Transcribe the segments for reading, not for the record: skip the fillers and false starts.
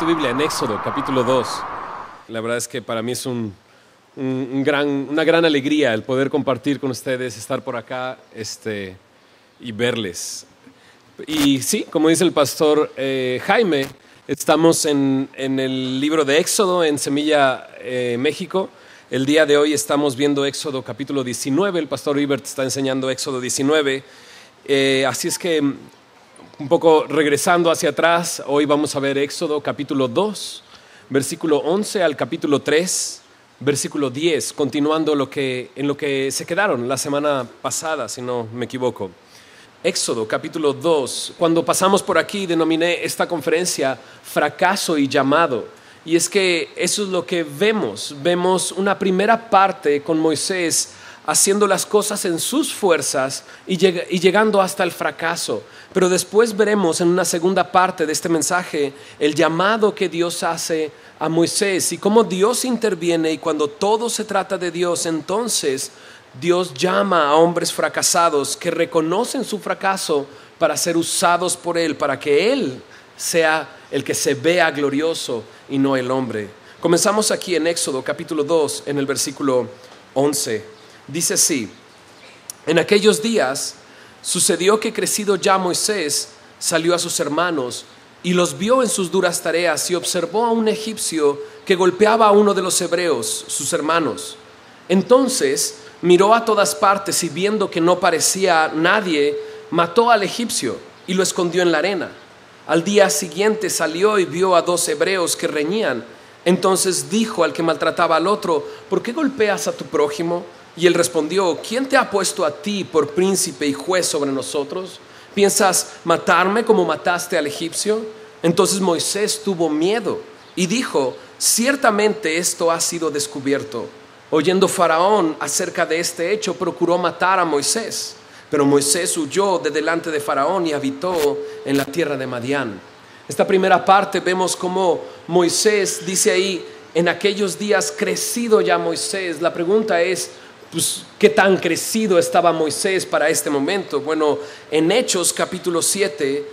tu Biblia en Éxodo, capítulo 2. La verdad es que para mí es una gran alegría el poder compartir con ustedes, estar por acá y verles. Y sí, como dice el pastor Jaime, estamos en el libro de Éxodo en Semilla, México. El día de hoy estamos viendo Éxodo capítulo 19. El pastor Ibert está enseñando Éxodo 19. Así es que, un poco regresando hacia atrás, hoy vamos a ver Éxodo capítulo 2, versículo 11 al capítulo 3, versículo 10, continuando en lo que se quedaron la semana pasada, si no me equivoco. Éxodo capítulo 2, cuando pasamos por aquí denominé esta conferencia Fracaso y Llamado. Y es que eso es lo que vemos una primera parte con Moisés haciendo las cosas en sus fuerzas y llegando hasta el fracaso. Pero después veremos en una segunda parte de este mensaje el llamado que Dios hace a Moisés y cómo Dios interviene, y cuando todo se trata de Dios, entonces Dios llama a hombres fracasados que reconocen su fracaso para ser usados por Él, para que Él sea el que se vea glorioso y no el hombre. Comenzamos aquí en Éxodo capítulo 2 en el versículo 11. Dice así: en aquellos días sucedió que, crecido ya Moisés, salió a sus hermanos y los vio en sus duras tareas, y observó a un egipcio que golpeaba a uno de los hebreos, sus hermanos. Entonces miró a todas partes, y viendo que no parecía nadie, mató al egipcio y lo escondió en la arena. Al día siguiente salió y vio a dos hebreos que reñían. Entonces dijo al que maltrataba al otro: ¿por qué golpeas a tu prójimo? Y él respondió: ¿quién te ha puesto a ti por príncipe y juez sobre nosotros? ¿Piensas matarme como mataste al egipcio? Entonces Moisés tuvo miedo y dijo: ciertamente esto ha sido descubierto. Oyendo Faraón acerca de este hecho, procuró matar a Moisés. Pero Moisés huyó de delante de Faraón y habitó en la tierra de Madián. Esta primera parte vemos cómo Moisés, dice ahí, en aquellos días, crecido ya Moisés. La pregunta es, pues, ¿qué tan crecido estaba Moisés para este momento? Bueno, en Hechos capítulo 7,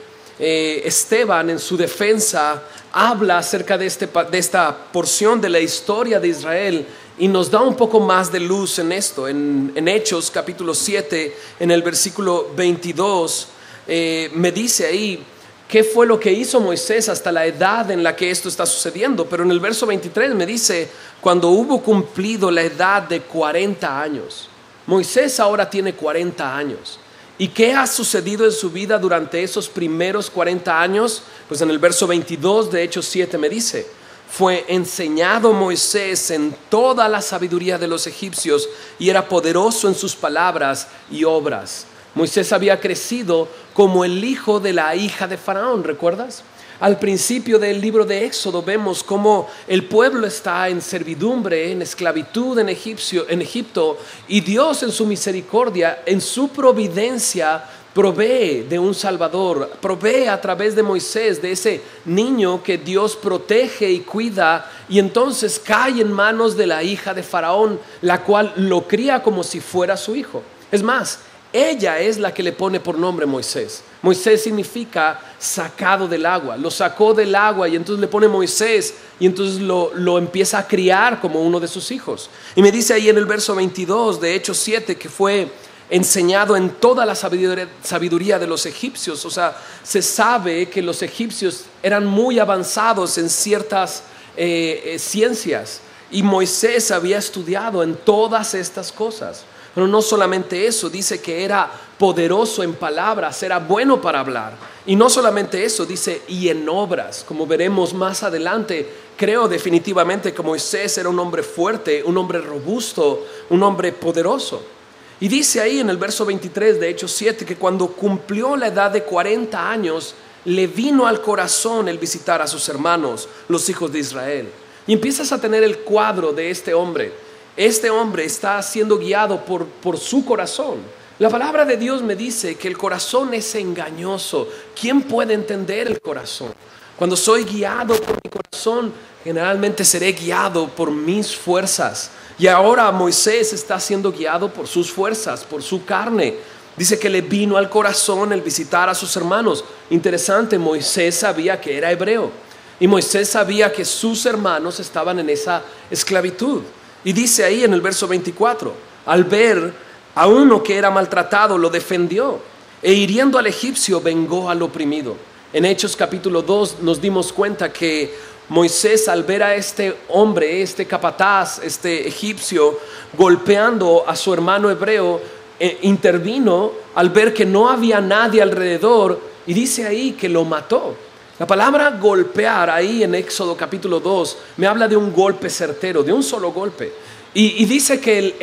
Esteban en su defensa habla acerca de esta porción de la historia de Israel y nos da un poco más de luz en esto. En Hechos capítulo 7, en el versículo 22, me dice ahí qué fue lo que hizo Moisés hasta la edad en la que esto está sucediendo. Pero en el verso 23 me dice: cuando hubo cumplido la edad de 40 años. Moisés ahora tiene 40 años. ¿Y qué ha sucedido en su vida durante esos primeros 40 años? Pues en el verso 22 de Hechos 7 me dice: fue enseñado Moisés en toda la sabiduría de los egipcios, y era poderoso en sus palabras y obras. Moisés había crecido como el hijo de la hija de Faraón, ¿recuerdas? Al principio del libro de Éxodo vemos cómo el pueblo está en servidumbre, en esclavitud en Egipto, y Dios en su misericordia, en su providencia, provee de un Salvador, provee a través de Moisés, de ese niño que Dios protege y cuida, y entonces cae en manos de la hija de Faraón, la cual lo cría como si fuera su hijo. Es más, ella es la que le pone por nombre Moisés. Moisés significa sacado del agua. Lo sacó del agua y entonces le pone Moisés, y entonces lo empieza a criar como uno de sus hijos. Y me dice ahí en el verso 22 de Hechos 7 que fue enseñado en toda la sabiduría de los egipcios. O sea, se sabe que los egipcios eran muy avanzados en ciertas ciencias, y Moisés había estudiado en todas estas cosas. Pero no solamente eso, dice que era poderoso en palabras, era bueno para hablar. Y no solamente eso, dice, y en obras. Como veremos más adelante, creo definitivamente que Moisés era un hombre fuerte, un hombre robusto, un hombre poderoso. Y dice ahí en el verso 23 de Hechos 7 que cuando cumplió la edad de 40 años, le vino al corazón el visitar a sus hermanos, los hijos de Israel. Y empiezas a tener el cuadro de este hombre. Este hombre está siendo guiado por su corazón. La palabra de Dios me dice que el corazón es engañoso. ¿Quién puede entender el corazón? Cuando soy guiado por mi corazón, generalmente seré guiado por mis fuerzas. Y ahora Moisés está siendo guiado por sus fuerzas, por su carne. Dice que le vino al corazón el visitar a sus hermanos. Interesante, Moisés sabía que era hebreo. Y Moisés sabía que sus hermanos estaban en esa esclavitud. Y dice ahí en el verso 24, al ver a uno que era maltratado, lo defendió, e hiriendo al egipcio, vengó al oprimido. En Hechos capítulo 2 nos dimos cuenta que Moisés, al ver a este hombre, este capataz, este egipcio, golpeando a su hermano hebreo, intervino al ver que no había nadie alrededor, y dice ahí que lo mató. La palabra golpear ahí en Éxodo capítulo 2 me habla de un golpe certero, de un solo golpe. Y dice que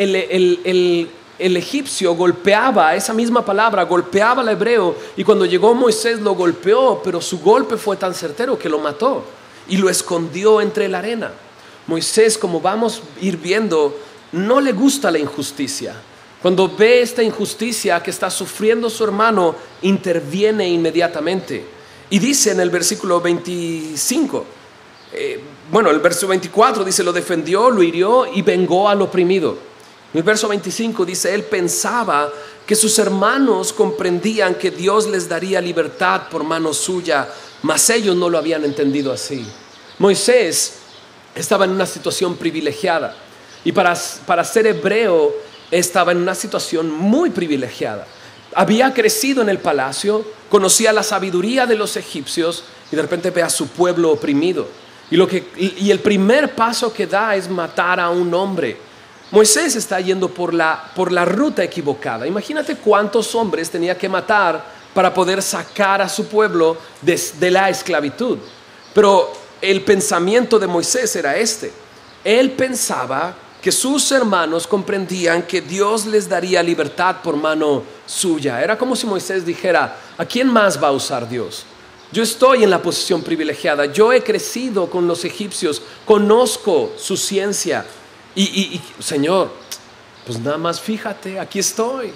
el egipcio golpeaba, esa misma palabra, golpeaba al hebreo, y cuando llegó Moisés lo golpeó, pero su golpe fue tan certero que lo mató y lo escondió entre la arena. Moisés, como vamos a ir viendo, no le gusta la injusticia. Cuando ve esta injusticia que está sufriendo su hermano, interviene inmediatamente. Y dice en el versículo 25, el verso 24 dice, lo defendió, lo hirió y vengó al oprimido. En el verso 25 dice, él pensaba que sus hermanos comprendían que Dios les daría libertad por mano suya, mas ellos no lo habían entendido así. Moisés estaba en una situación privilegiada, y para ser hebreo estaba en una situación muy privilegiada. Había crecido en el palacio, conocía la sabiduría de los egipcios, y de repente ve a su pueblo oprimido. Y el primer paso que da es matar a un hombre. Moisés está yendo por la ruta equivocada. Imagínate cuántos hombres tenía que matar para poder sacar a su pueblo de la esclavitud. Pero el pensamiento de Moisés era este. Él pensaba que sus hermanos comprendían que Dios les daría libertad por mano suya. Era como si Moisés dijera, ¿a quién más va a usar Dios? Yo estoy en la posición privilegiada, yo he crecido con los egipcios, conozco su ciencia, y Señor, pues nada más fíjate, aquí estoy,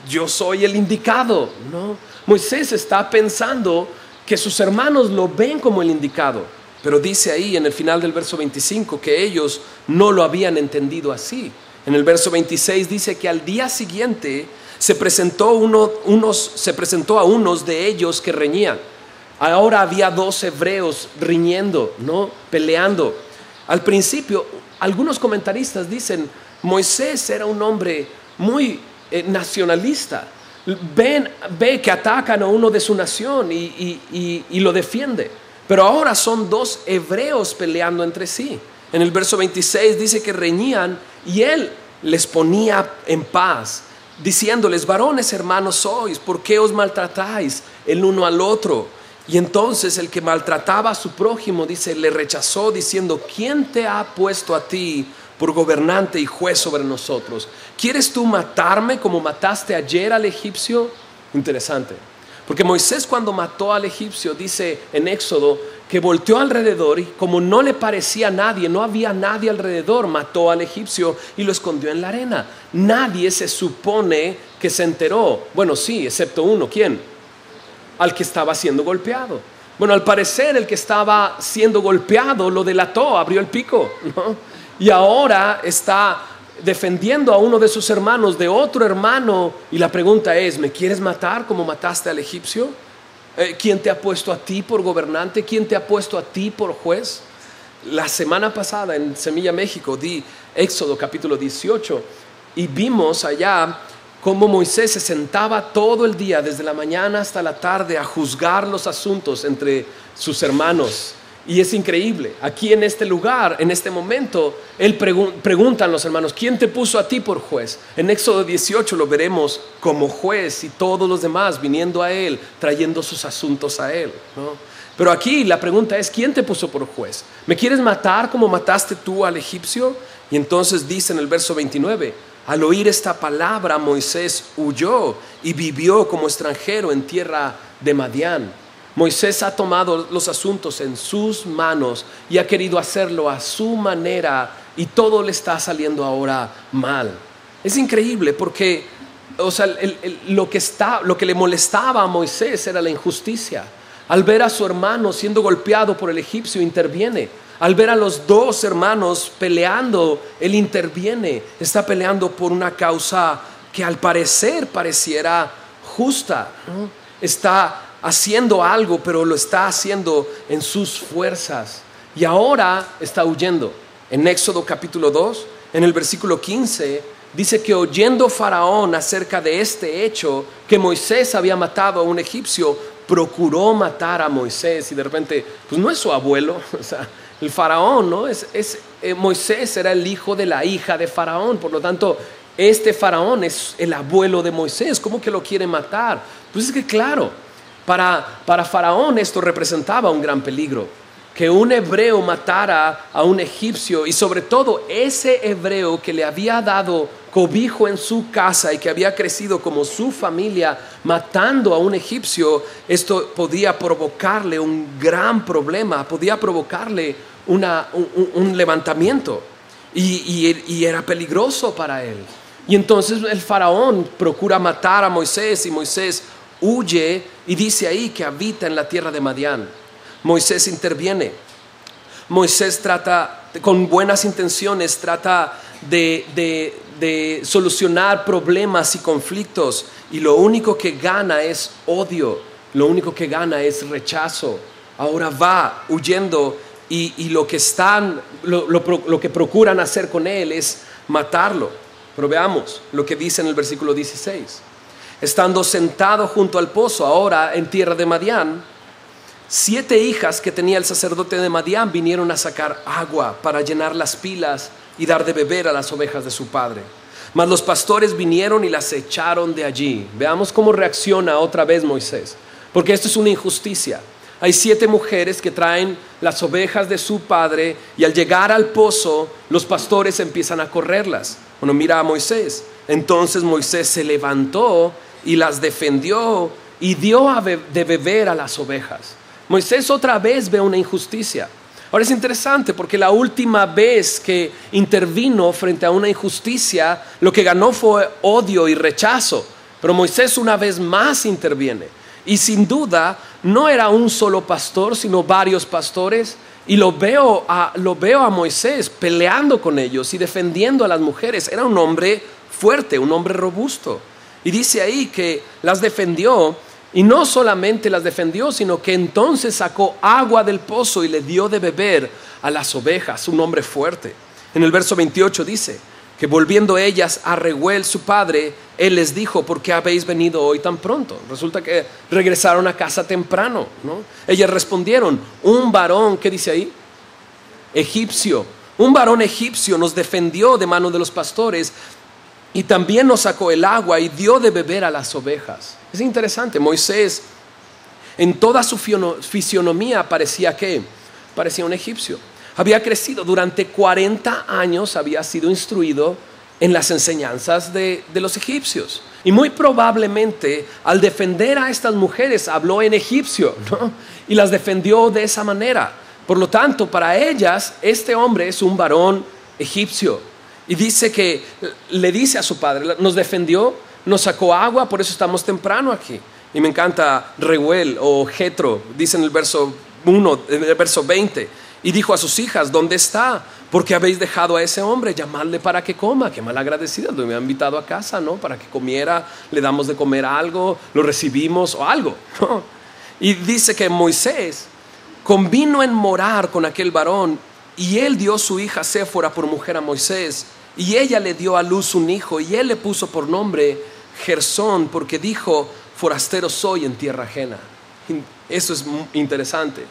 yo soy el indicado, ¿no? Moisés está pensando que sus hermanos lo ven como el indicado. Pero dice ahí en el final del verso 25 que ellos no lo habían entendido así. En el verso 26 dice que al día siguiente se presentó a unos de ellos que reñían. Ahora había 2 hebreos riñendo, ¿no? Peleando. Al principio, algunos comentaristas dicen, Moisés era un hombre muy nacionalista. Ve que atacan a uno de su nación y lo defiende. Pero ahora son 2 hebreos peleando entre sí. En el verso 26 dice que reñían y él les ponía en paz, diciéndoles, varones hermanos sois, ¿por qué os maltratáis el uno al otro? Y entonces el que maltrataba a su prójimo, dice, le rechazó diciendo, ¿quién te ha puesto a ti por gobernante y juez sobre nosotros? ¿Quieres tú matarme como mataste ayer al egipcio? Interesante. Porque Moisés cuando mató al egipcio, dice en Éxodo, que volteó alrededor y como no le parecía a nadie, no había nadie alrededor, mató al egipcio y lo escondió en la arena. Nadie se supone que se enteró. Bueno, sí, excepto uno. ¿Quién? Al que estaba siendo golpeado. Bueno, al parecer el que estaba siendo golpeado lo delató, abrió el pico, ¿no? Y ahora está defendiendo a uno de sus hermanos de otro hermano, y la pregunta es, ¿me quieres matar como mataste al egipcio? ¿Quién te ha puesto a ti por gobernante? ¿Quién te ha puesto a ti por juez? La semana pasada en Semilla México di Éxodo capítulo 18 y vimos allá cómo Moisés se sentaba todo el día desde la mañana hasta la tarde a juzgar los asuntos entre sus hermanos. Y es increíble, aquí en este lugar, en este momento, él preguntan los hermanos, ¿quién te puso a ti por juez? En Éxodo 18 lo veremos como juez y todos los demás viniendo a él, trayendo sus asuntos a él, ¿no? Pero aquí la pregunta es, ¿quién te puso por juez? ¿Me quieres matar como mataste tú al egipcio? Y entonces dice en el verso 29, al oír esta palabra Moisés huyó y vivió como extranjero en tierra de Madián. Moisés ha tomado los asuntos en sus manos y ha querido hacerlo a su manera y todo le está saliendo ahora mal. Es increíble porque lo que le molestaba a Moisés era la injusticia. Al ver a su hermano siendo golpeado por el egipcio, interviene. Al ver a los 2 hermanos peleando, él interviene. Está peleando por una causa que al parecer pareciera justa, ¿no? Está haciendo algo, pero lo está haciendo en sus fuerzas. Y ahora está huyendo. En Éxodo capítulo 2, en el versículo 15, dice que oyendo Faraón acerca de este hecho, que Moisés había matado a un egipcio, procuró matar a Moisés. Y de repente, pues no es su abuelo, o sea, el Faraón, ¿no? Moisés era el hijo de la hija de Faraón, por lo tanto, este Faraón es el abuelo de Moisés. ¿Cómo que lo quiere matar? Pues es que claro, para Faraón esto representaba un gran peligro. Que un hebreo matara a un egipcio, y sobre todo ese hebreo que le había dado cobijo en su casa y que había crecido como su familia, matando a un egipcio, esto podía provocarle un gran problema, podía provocarle un levantamiento, y era peligroso para él. Y entonces el faraón procura matar a Moisés, y Moisés huye, y dice ahí que habita en la tierra de Madián. Moisés interviene. Moisés trata, con buenas intenciones, trata de solucionar problemas y conflictos, y lo único que gana es odio, lo único que gana es rechazo. Ahora va huyendo, y lo que procuran hacer con él es matarlo. Pero veamos lo que dice en el versículo 16. Estando sentado junto al pozo, ahora en tierra de Madián, 7 hijas que tenía el sacerdote de Madián vinieron a sacar agua para llenar las pilas y dar de beber a las ovejas de su padre. Mas los pastores vinieron y las echaron de allí. Veamos cómo reacciona otra vez Moisés, porque esto es una injusticia. Hay 7 mujeres que traen las ovejas de su padre, y al llegar al pozo, los pastores empiezan a correrlas. Bueno, mira a Moisés. Entonces Moisés se levantó y las defendió y dio de beber a las ovejas. Moisés otra vez ve una injusticia. Ahora es interesante porque la última vez que intervino frente a una injusticia, lo que ganó fue odio y rechazo. Pero Moisés una vez más interviene. Y sin duda no era un solo pastor, sino varios pastores. Y lo veo a Moisés peleando con ellos y defendiendo a las mujeres. Era un hombre fuerte, un hombre robusto. Y dice ahí que las defendió. Y no solamente las defendió, sino que entonces sacó agua del pozo y le dio de beber a las ovejas. Un hombre fuerte. En el verso 28 dice que volviendo ellas a Reuel su padre, él les dijo: ¿por qué habéis venido hoy tan pronto? Resulta que regresaron a casa temprano, ¿no? Ellas respondieron: un varón, ¿qué dice ahí? Egipcio. Un varón egipcio nos defendió de mano de los pastores, y también nos sacó el agua y dio de beber a las ovejas. Es interesante, Moisés en toda su fisionomía parecía un egipcio. Había crecido durante 40 años, había sido instruido en las enseñanzas de los egipcios. Y muy probablemente al defender a estas mujeres habló en egipcio, ¿no? Y las defendió de esa manera. Por lo tanto, para ellas este hombre es un varón egipcio. Y dice que le dice a su padre: nos defendió, nos sacó agua, por eso estamos temprano aquí. Y me encanta Reuel o Jetro, dice en el verso 1, en el verso 20. Y dijo a sus hijas: ¿dónde está? Porque habéis dejado a ese hombre, llamadle para que coma. Qué malagradecido, me ha invitado a casa, ¿no? Para que comiera, le damos de comer algo, lo recibimos o algo, ¿no? Y dice que Moisés convino en morar con aquel varón, y él dio su hija Séfora por mujer a Moisés. Y ella le dio a luz un hijo, y él le puso por nombre Gersón, porque dijo: forastero soy en tierra ajena. Eso es interesante.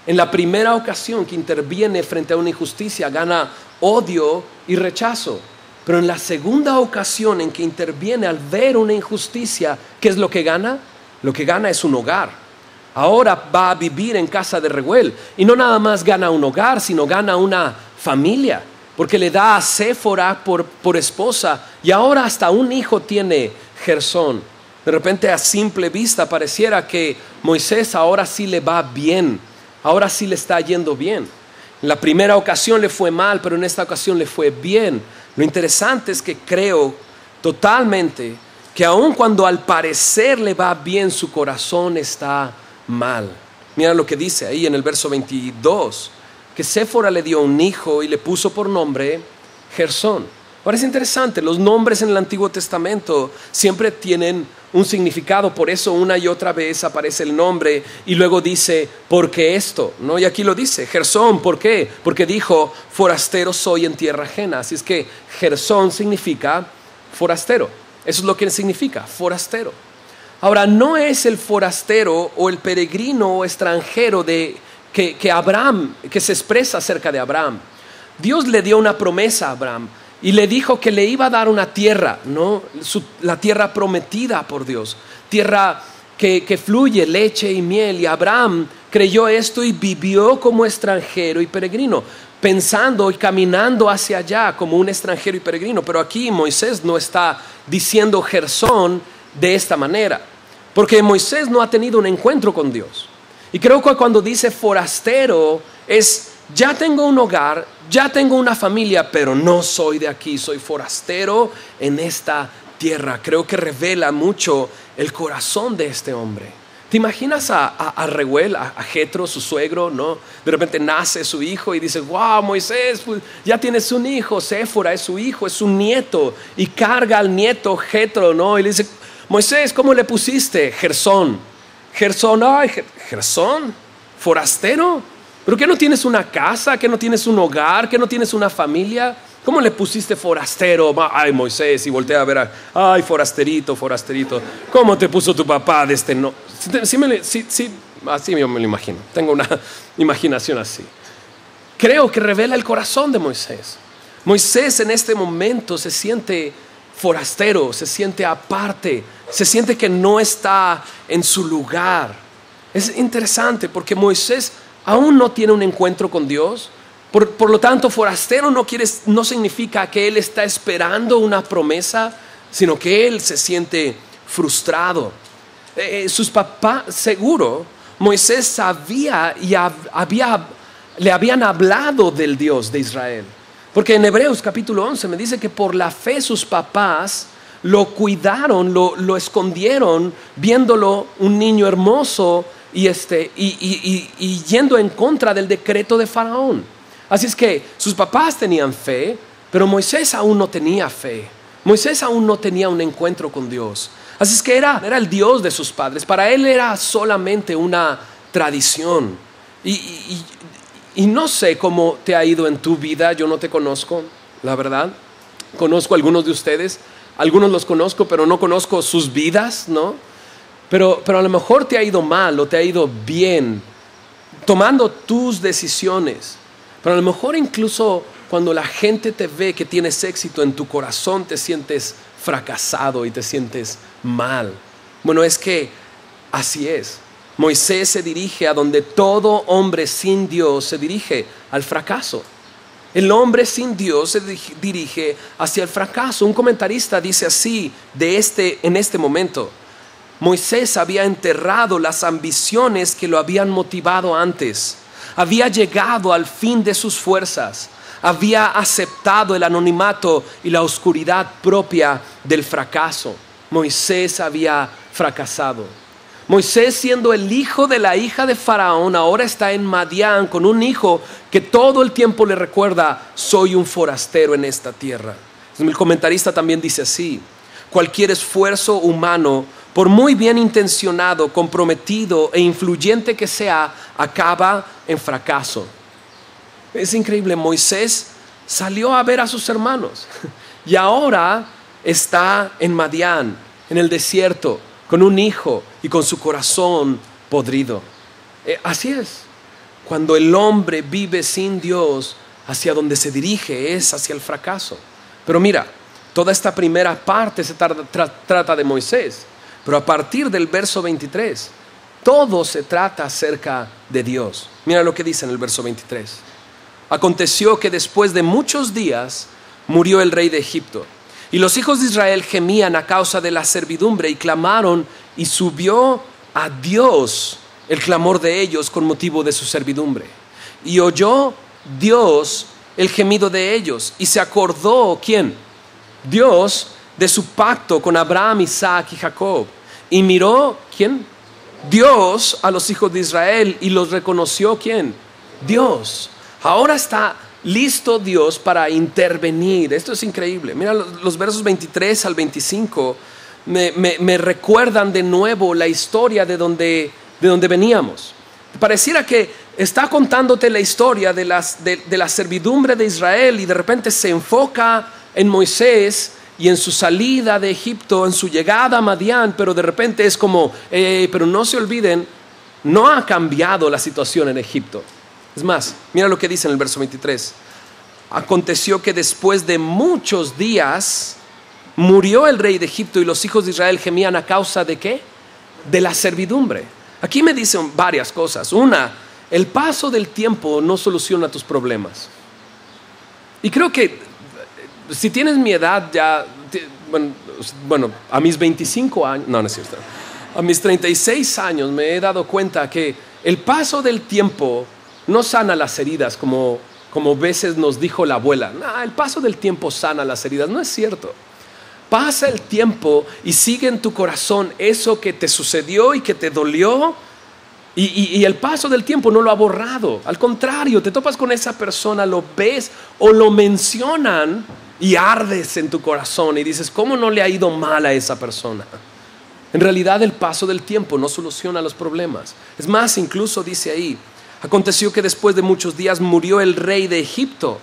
En la primera ocasión que interviene frente a una injusticia, gana odio y rechazo. Pero en la segunda ocasión en que interviene al ver una injusticia, ¿qué es lo que gana? Lo que gana es un hogar. Ahora va a vivir en casa de Reuel. Y no nada más gana un hogar, sino gana una familia. Porque le da a Séfora por esposa, y ahora hasta un hijo tiene Gersón. De repente a simple vista pareciera que Moisés ahora sí le va bien, ahora sí le está yendo bien. En la primera ocasión le fue mal, pero en esta ocasión le fue bien. Lo interesante es que creo totalmente que aun cuando al parecer le va bien, su corazón está mal. Mira lo que dice ahí en el verso 22. Que Séfora le dio un hijo y le puso por nombre Gersón. Ahora es interesante, los nombres en el Antiguo Testamento siempre tienen un significado, por eso una y otra vez aparece el nombre y luego dice, ¿por qué esto? ¿No? Y aquí lo dice, Gersón, ¿por qué? Porque dijo, forastero soy en tierra ajena. Así es que Gersón significa forastero, eso es lo que significa, forastero. Ahora, no es el forastero o el peregrino o extranjero que Abraham, que se expresa acerca de Abraham. Dios le dio una promesa a Abraham y le dijo que le iba a dar una tierra, ¿no? La tierra prometida por Dios, tierra que fluye leche y miel. Y Abraham creyó esto y vivió como extranjero y peregrino, pensando y caminando hacia allá como un extranjero y peregrino. Pero aquí Moisés no está diciendo Gersón de esta manera, porque Moisés no ha tenido un encuentro con Dios. Y creo que cuando dice forastero es, ya tengo un hogar, ya tengo una familia, pero no soy de aquí, soy forastero en esta tierra. Creo que revela mucho el corazón de este hombre. ¿Te imaginas a Reuel, a Jetro, su suegro, ¿no? De repente nace su hijo y dice, wow, Moisés, pues ya tienes un hijo, Séfora es su hijo, es su nieto, y carga al nieto Jetro, ¿no? Y le dice, Moisés, ¿cómo le pusiste? Gersón. Gersón, ay, Gersón, forastero. ¿Pero qué no tienes una casa? ¿Qué no tienes un hogar? ¿Qué no tienes una familia? ¿Cómo le pusiste forastero? Ay, Moisés, y voltea a ver, ay, forasterito, forasterito. ¿Cómo te puso tu papá de este no? Sí, así yo me lo imagino. Tengo una imaginación así. Creo que revela el corazón de Moisés. Moisés en este momento se siente forastero, se siente aparte, se siente que no está en su lugar. Es interesante porque Moisés aún no tiene un encuentro con Dios. Por lo tanto, forastero no significa que él está esperando una promesa, sino que él se siente frustrado. Sus papás, seguro, Moisés sabía y le habían hablado del Dios de Israel. Porque en Hebreos capítulo 11 me dice que por la fe sus papás lo cuidaron, lo escondieron, viéndolo un niño hermoso y yendo en contra del decreto de Faraón. Así es que sus papás tenían fe, pero Moisés aún no tenía fe. Moisés aún no tenía un encuentro con Dios. Así es que era el Dios de sus padres. Para él era solamente una tradición. Y no sé cómo te ha ido en tu vida. Yo no te conozco, la verdad. Conozco a algunos de ustedes. Algunos los conozco, pero no conozco sus vidas, ¿no? Pero a lo mejor te ha ido mal o te ha ido bien, tomando tus decisiones. Pero a lo mejor incluso cuando la gente te ve que tienes éxito en tu corazón, te sientes fracasado y te sientes mal. Bueno, es que así es. Moisés se dirige a donde todo hombre sin Dios se dirige, al fracaso. El hombre sin Dios se dirige hacia el fracaso. Un comentarista dice así en este momento: Moisés había enterrado las ambiciones que lo habían motivado antes. Había llegado al fin de sus fuerzas. Había aceptado el anonimato y la oscuridad propia del fracaso. Moisés había fracasado. Moisés, siendo el hijo de la hija de Faraón, ahora está en Madián con un hijo que todo el tiempo le recuerda: soy un forastero en esta tierra. El comentarista también dice así: cualquier esfuerzo humano, por muy bien intencionado, comprometido e influyente que sea, acaba en fracaso. Es increíble. Moisés salió a ver a sus hermanos y ahora está en Madián, en el desierto, con un hijo y con su corazón podrido. Así es. Cuando el hombre vive sin Dios, hacia donde se dirige es hacia el fracaso. Pero mira, toda esta primera parte se trata de Moisés. Pero a partir del verso 23, todo se trata acerca de Dios. Mira lo que dice en el verso 23. Aconteció que después de muchos días murió el rey de Egipto, y los hijos de Israel gemían a causa de la servidumbre y clamaron, y subió a Dios el clamor de ellos con motivo de su servidumbre. Y oyó Dios el gemido de ellos, y se acordó, ¿quién? Dios, de su pacto con Abraham, Isaac y Jacob. Y miró, ¿quién? Dios, a los hijos de Israel, y los reconoció, ¿quién? Dios. Ahora está listo Dios para intervenir. Esto es increíble. Mira, los versos 23 al 25 me recuerdan de nuevo la historia de donde veníamos. Pareciera que está contándote la historia de la servidumbre de Israel, y de repente se enfoca en Moisés y en su salida de Egipto, en su llegada a Madián, pero de repente es como, pero no se olviden, no ha cambiado la situación en Egipto. Es más, mira lo que dice en el verso 23. Aconteció que después de muchos días murió el rey de Egipto, y los hijos de Israel gemían a causa ¿de qué? De la servidumbre. Aquí me dicen varias cosas. Una, el paso del tiempo no soluciona tus problemas. Y creo que si tienes mi edad ya, bueno, a mis 25 años, no es cierto, a mis 36 años me he dado cuenta que el paso del tiempo no sana las heridas como veces nos dijo la abuela. No, el paso del tiempo sana las heridas. No es cierto. Pasa el tiempo y sigue en tu corazón eso que te sucedió y que te dolió, y el paso del tiempo no lo ha borrado. Al contrario, te topas con esa persona, lo ves o lo mencionan y ardes en tu corazón y dices, ¿cómo no le ha ido mal a esa persona? En realidad el paso del tiempo no soluciona los problemas. Es más, incluso dice ahí, aconteció que después de muchos días murió el rey de Egipto,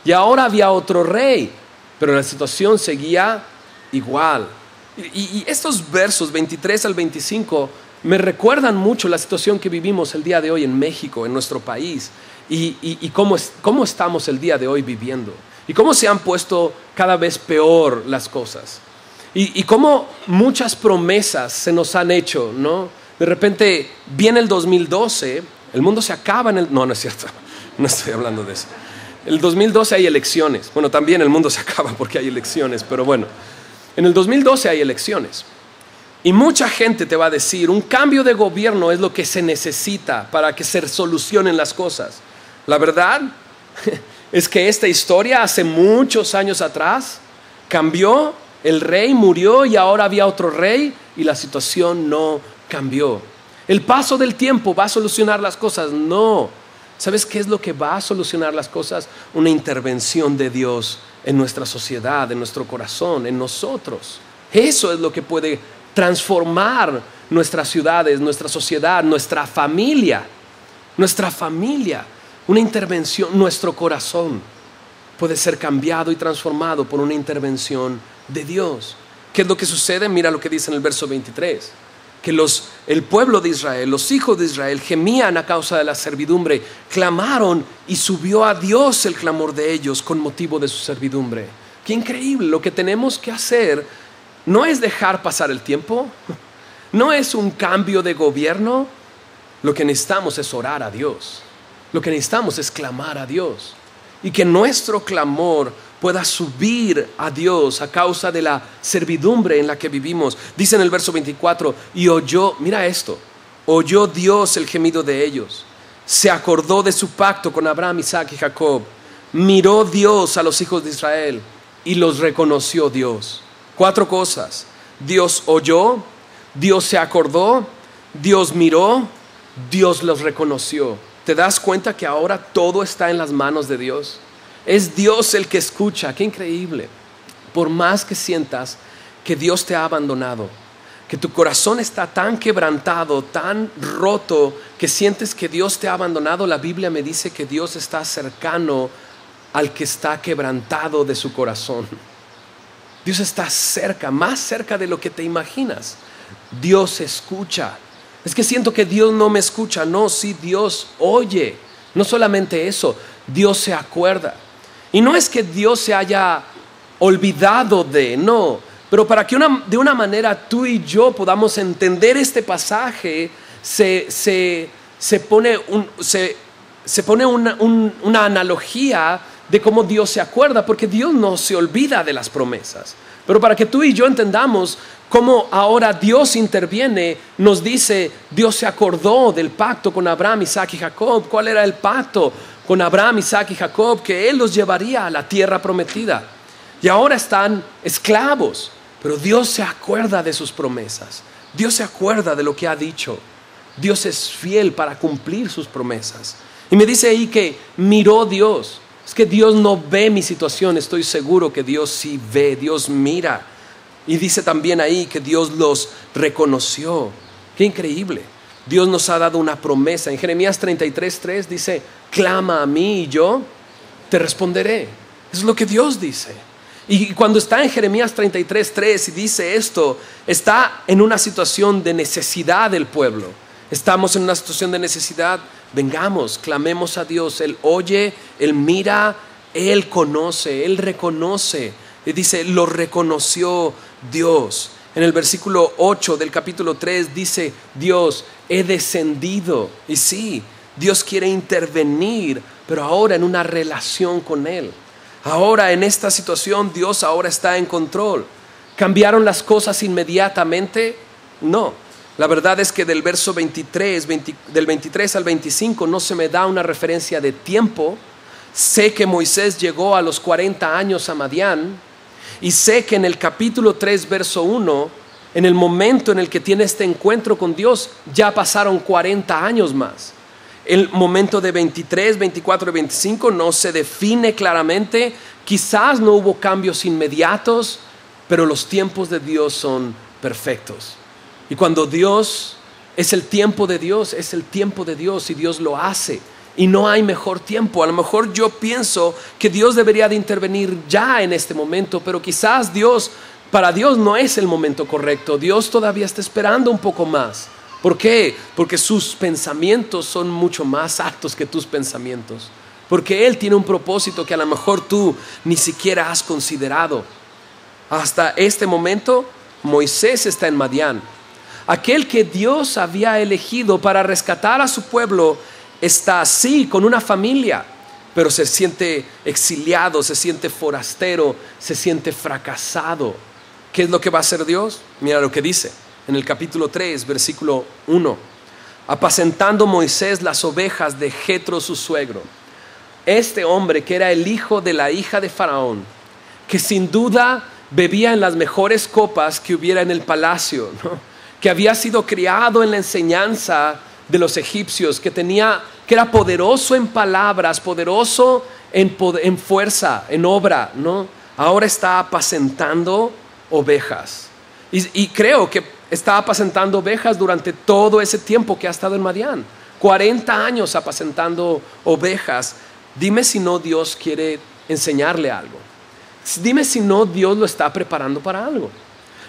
y ahora había otro rey, pero la situación seguía igual. Y estos versos 23 al 25 me recuerdan mucho la situación que vivimos el día de hoy en México, en nuestro país, y cómo estamos el día de hoy viviendo, y cómo se han puesto cada vez peor las cosas, y cómo muchas promesas se nos han hecho, ¿no? De repente viene el 2012, el mundo se acaba no es cierto, no estoy hablando de eso. El 2012 hay elecciones. Bueno, también el mundo se acaba porque hay elecciones, pero bueno, en el 2012 hay elecciones. Y mucha gente te va a decir, un cambio de gobierno es lo que se necesita para que se solucionen las cosas. La verdad es que esta historia hace muchos años atrás cambió, el rey murió y ahora había otro rey y la situación no cambió. ¿El paso del tiempo va a solucionar las cosas? No. ¿Sabes qué es lo que va a solucionar las cosas? Una intervención de Dios en nuestra sociedad, en nuestro corazón, en nosotros. Eso es lo que puede transformar nuestras ciudades, nuestra sociedad, nuestra familia. Una intervención, nuestro corazón puede ser cambiado y transformado por una intervención de Dios. ¿Qué es lo que sucede? Mira lo que dice en el verso 23. Que el pueblo de Israel, los hijos de Israel, gemían a causa de la servidumbre, clamaron y subió a Dios el clamor de ellos con motivo de su servidumbre. Qué increíble. Lo que tenemos que hacer no es dejar pasar el tiempo, no es un cambio de gobierno. Lo que necesitamos es orar a Dios, lo que necesitamos es clamar a Dios, y que nuestro clamor pueda subir a Dios a causa de la servidumbre en la que vivimos. Dice en el verso 24, y oyó, mira esto, oyó Dios el gemido de ellos, se acordó de su pacto con Abraham, Isaac y Jacob. Miró Dios a los hijos de Israel y los reconoció Dios. 4 cosas: Dios oyó, Dios se acordó, Dios miró, Dios los reconoció. ¿Te das cuenta que ahora todo está en las manos de Dios? Es Dios el que escucha. Qué increíble. Por más que sientas que Dios te ha abandonado, que tu corazón está tan quebrantado, tan roto, que sientes que Dios te ha abandonado, la Biblia me dice que Dios está cercano al que está quebrantado de su corazón. Dios está cerca, más cerca de lo que te imaginas. Dios escucha. Es que siento que Dios no me escucha. No, sí, Dios oye. No solamente eso, Dios se acuerda. Y no es que Dios se haya olvidado no, pero para que de una manera tú y yo podamos entender este pasaje, se pone una analogía de cómo Dios se acuerda, porque Dios no se olvida de las promesas. Pero para que tú y yo entendamos cómo ahora Dios interviene, nos dice, Dios se acordó del pacto con Abraham, Isaac y Jacob. ¿Cuál era el pacto con Abraham, Isaac y Jacob? Que Él los llevaría a la tierra prometida. Y ahora están esclavos, pero Dios se acuerda de sus promesas. Dios se acuerda de lo que ha dicho. Dios es fiel para cumplir sus promesas. Y me dice ahí que miró Dios. Es que Dios no ve mi situación. Estoy seguro que Dios sí ve, Dios mira. Y dice también ahí que Dios los reconoció. Qué increíble. Dios nos ha dado una promesa. En Jeremías 33:3 dice, clama a mí y yo te responderé. Eso es lo que Dios dice. Y cuando está en Jeremías 33:3 y dice esto, está en una situación de necesidad del pueblo. Estamos en una situación de necesidad. Vengamos, clamemos a Dios. Él oye, Él mira, Él conoce, Él reconoce. Y dice, lo reconoció Dios. En el versículo 8 del capítulo 3 dice, Dios, he descendido. Y sí, Dios quiere intervenir, pero ahora en una relación con Él. Ahora en esta situación Dios ahora está en control. ¿Cambiaron las cosas inmediatamente? No. La verdad es que del verso 23 al 25 no se me da una referencia de tiempo. Sé que Moisés llegó a los 40 años a Madián. Y sé que en el capítulo 3, verso 1, en el momento en el que tiene este encuentro con Dios, ya pasaron 40 años más. El momento de 23, 24 y 25 no se define claramente. Quizás no hubo cambios inmediatos, pero los tiempos de Dios son perfectos. Y cuando Dios es el tiempo de Dios, es el tiempo de Dios y Dios lo hace. Y no hay mejor tiempo. A lo mejor yo pienso que Dios debería de intervenir ya en este momento, pero quizás para Dios no es el momento correcto. Dios todavía está esperando un poco más. ¿Por qué? Porque sus pensamientos son mucho más altos que tus pensamientos. Porque Él tiene un propósito que a lo mejor tú ni siquiera has considerado. Hasta este momento, Moisés está en Madián. Aquel que Dios había elegido para rescatar a su pueblo está así, con una familia, pero se siente exiliado, se siente forastero, se siente fracasado. ¿Qué es lo que va a hacer Dios? Mira lo que dice en el capítulo 3, versículo 1. Apacentando Moisés las ovejas de Jetro su suegro. Este hombre que era el hijo de la hija de Faraón, que sin duda bebía en las mejores copas que hubiera en el palacio, ¿no? Que había sido criado en la enseñanza de los egipcios, que era poderoso en palabras, poderoso en fuerza, en obra, ¿no? Ahora está apacentando ovejas. Y creo que está apacentando ovejas durante todo ese tiempo que ha estado en Madián. 40 años apacentando ovejas. Dime si no Dios quiere enseñarle algo. Dime si no Dios lo está preparando para algo.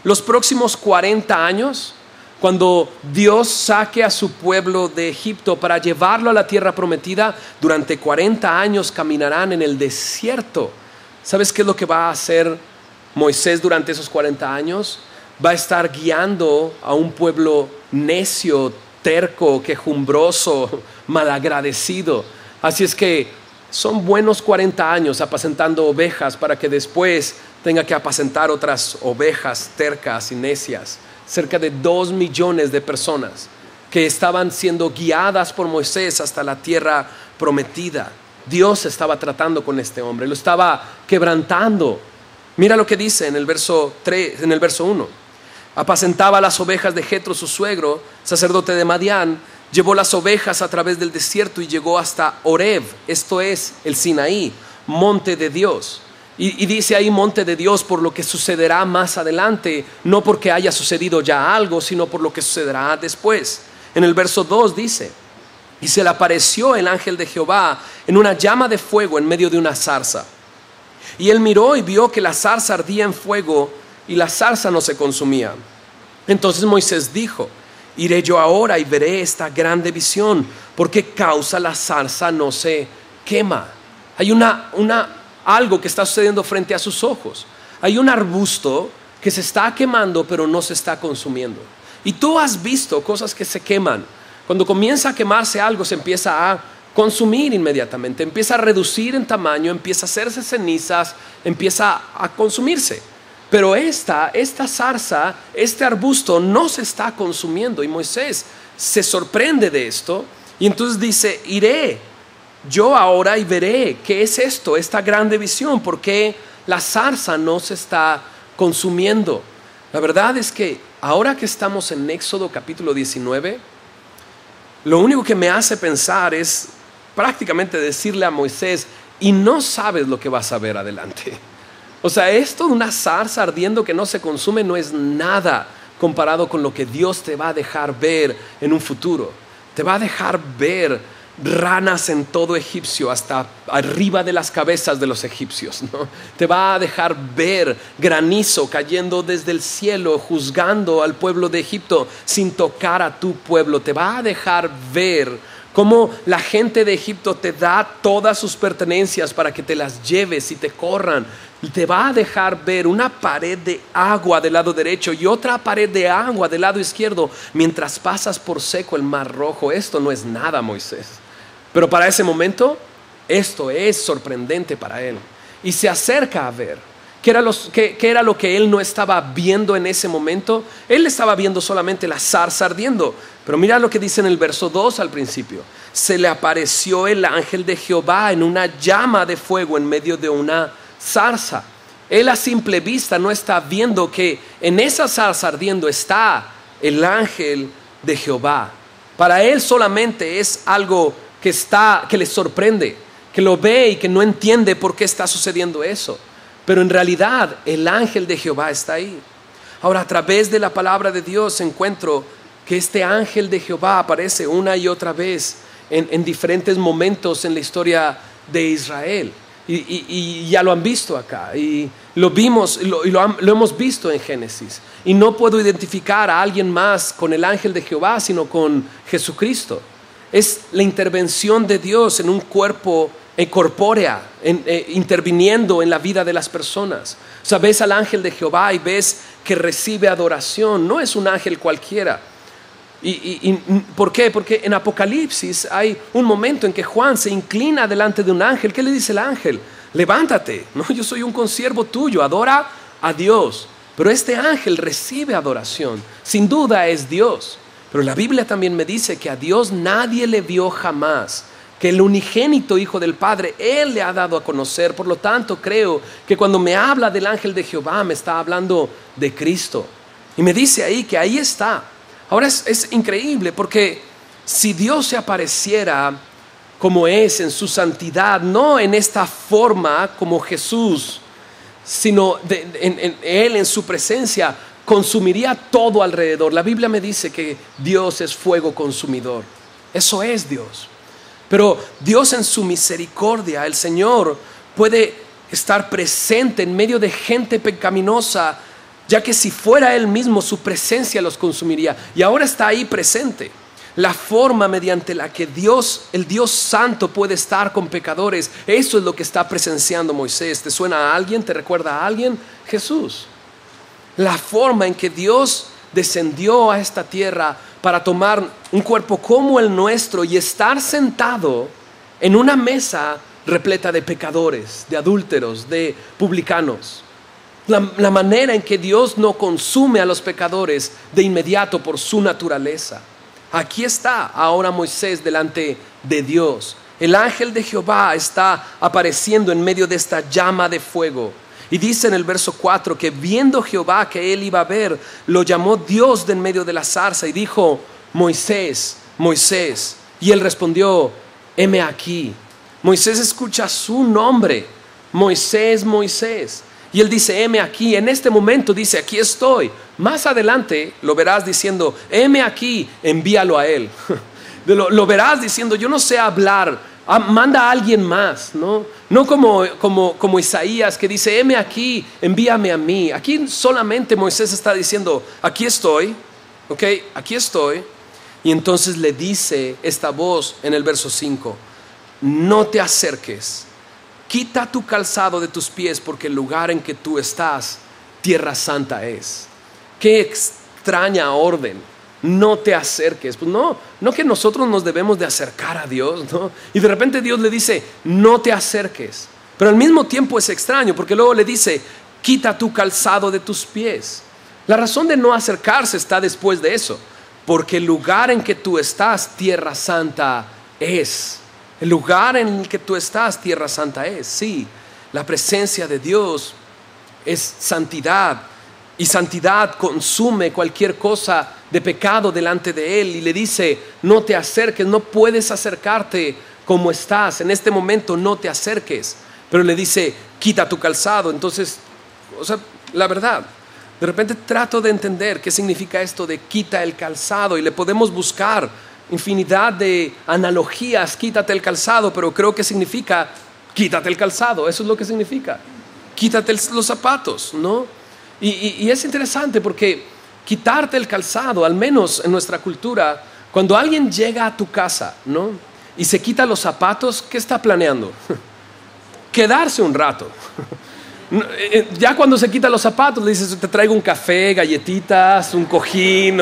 Los próximos 40 años, cuando Dios saque a su pueblo de Egipto para llevarlo a la tierra prometida, durante 40 años caminarán en el desierto. ¿Sabes qué es lo que va a hacer Moisés durante esos 40 años? Va a estar guiando a un pueblo necio, terco, quejumbroso, malagradecido. Así es que son buenos 40 años apacentando ovejas para que después tenga que apacentar otras ovejas tercas y necias. Cerca de 2 millones de personas que estaban siendo guiadas por Moisés hasta la tierra prometida. Dios estaba tratando con este hombre, lo estaba quebrantando. Mira lo que dice en el verso 1. Apacentaba las ovejas de Jetro su suegro, sacerdote de Madián. Llevó las ovejas a través del desierto y llegó hasta Horeb, esto es el Sinaí, monte de Dios. Y dice ahí monte de Dios por lo que sucederá más adelante, no porque haya sucedido ya algo, sino por lo que sucederá después. En el verso 2 dice, y se le apareció el ángel de Jehová en una llama de fuego en medio de una zarza. Y él miró y vio que la zarza ardía en fuego y la zarza no se consumía. Entonces Moisés dijo, iré yo ahora y veré esta grande visión, ¿por qué causa la zarza no se quema? Hay algo que está sucediendo frente a sus ojos. Hay un arbusto que se está quemando pero no se está consumiendo. Y tú has visto cosas que se queman. Cuando comienza a quemarse algo se empieza a consumir inmediatamente, empieza a reducir en tamaño, empieza a hacerse cenizas, empieza a consumirse. Pero esta zarza, este arbusto no se está consumiendo. Y Moisés se sorprende de esto y entonces dice, iré yo ahora y veré qué es esto, esta grande visión, porque la zarza no se está consumiendo. La verdad es que ahora que estamos en Éxodo capítulo 19, lo único que me hace pensar es prácticamente decirle a Moisés, y no sabes lo que vas a ver adelante. O sea, esto de una zarza ardiendo que no se consume no es nada comparado con lo que Dios te va a dejar ver en un futuro. Te va a dejar ver ranas en todo Egipcio, hasta arriba de las cabezas de los egipcios, ¿no? Te va a dejar ver granizo cayendo desde el cielo, juzgando al pueblo de Egipto sin tocar a tu pueblo. Te va a dejar ver cómo la gente de Egipto te da todas sus pertenencias para que te las lleves y te corran. Y te va a dejar ver una pared de agua del lado derecho y otra pared de agua del lado izquierdo mientras pasas por seco el mar Rojo. Esto no es nada, Moisés. Pero para ese momento, esto es sorprendente para él. Y se acerca a ver qué era lo que él no estaba viendo en ese momento. Él estaba viendo solamente la zarza ardiendo. Pero mira lo que dice en el verso 2 al principio. Se le apareció el ángel de Jehová en una llama de fuego en medio de una zarza. Él a simple vista no está viendo que en esa zarza ardiendo está el ángel de Jehová. Para él solamente es algo que le sorprende, que lo ve y que no entiende por qué está sucediendo eso. Pero en realidad el ángel de Jehová está ahí. Ahora, a través de la palabra de Dios encuentro que este ángel de Jehová aparece una y otra vez en diferentes momentos en la historia de Israel. Y ya lo han visto acá, y lo vimos, lo hemos visto en Génesis. Y no puedo identificar a alguien más con el ángel de Jehová, sino con Jesucristo. Es la intervención de Dios en un cuerpo corpórea, interviniendo en la vida de las personas. O sea, ves al ángel de Jehová y ves que recibe adoración. No es un ángel cualquiera. ¿Por qué? Porque en Apocalipsis hay un momento en que Juan se inclina delante de un ángel. ¿Qué le dice el ángel? Levántate, ¿no? Yo soy un consiervo tuyo, adora a Dios. Pero este ángel recibe adoración, sin duda es Dios. Pero la Biblia también me dice que a Dios nadie le vio jamás, que el unigénito Hijo del Padre, Él le ha dado a conocer. Por lo tanto, creo que cuando me habla del ángel de Jehová, me está hablando de Cristo. Y me dice ahí que ahí está. Ahora es increíble, porque si Dios se apareciera como es en su santidad, no en esta forma como Jesús, sino Él en su presencia consumiría todo alrededor. La Biblia me dice que Dios es fuego consumidor. Eso es Dios. Pero Dios en su misericordia, el Señor puede estar presente en medio de gente pecaminosa, ya que si fuera Él mismo, su presencia los consumiría. Y ahora está ahí presente. La forma mediante la que Dios, el Dios Santo, puede estar con pecadores, eso es lo que está presenciando Moisés. ¿Te suena a alguien? ¿Te recuerda a alguien? Jesús. La forma en que Dios descendió a esta tierra para tomar un cuerpo como el nuestro y estar sentado en una mesa repleta de pecadores, de adúlteros, de publicanos. La manera en que Dios no consume a los pecadores de inmediato por su naturaleza. Aquí está ahora Moisés delante de Dios. El ángel de Jehová está apareciendo en medio de esta llama de fuego. Y dice en el verso 4 que viendo Jehová que él iba a ver, lo llamó Dios de en medio de la zarza y dijo: Moisés, Moisés. Y él respondió: heme aquí. Moisés escucha su nombre: Moisés, Moisés. Y él dice: heme aquí. En este momento dice: aquí estoy. Más adelante lo verás diciendo: heme aquí, envíalo a él. Lo verás diciendo: yo no sé hablar, manda a alguien más, ¿no? No como Isaías, que dice: heme aquí, envíame a mí. Aquí solamente Moisés está diciendo: aquí estoy, ¿ok? Aquí estoy. Y entonces le dice esta voz en el verso 5: no te acerques. Quita tu calzado de tus pies, porque el lugar en que tú estás, tierra santa es. Qué extraña orden. No te acerques. Pues no que nosotros nos debemos de acercar a Dios, ¿no? Y de repente Dios le dice: no te acerques. Pero al mismo tiempo es extraño, porque luego le dice: quita tu calzado de tus pies. La razón de no acercarse está después de eso. Porque el lugar en que tú estás, tierra santa es. El lugar en el que tú estás, tierra santa es. Sí, la presencia de Dios es santidad, y santidad consume cualquier cosa de pecado delante de Él. Y le dice: no te acerques, no puedes acercarte como estás, en este momento no te acerques. Pero le dice, quita tu calzado. Entonces, la verdad, de repente trato de entender qué significa esto de quita el calzado, y le podemos buscar infinidad de analogías, quítate el calzado, pero creo que significa quítate el calzado. Eso es lo que significa, quítate los zapatos, ¿no? Y es interesante porque quitarte el calzado, al menos en nuestra cultura, cuando alguien llega a tu casa, ¿no?, y se quita los zapatos, ¿qué está planeando? Quedarse un rato. Ya cuando se quita los zapatos le dices, te traigo un café, galletitas, un cojín,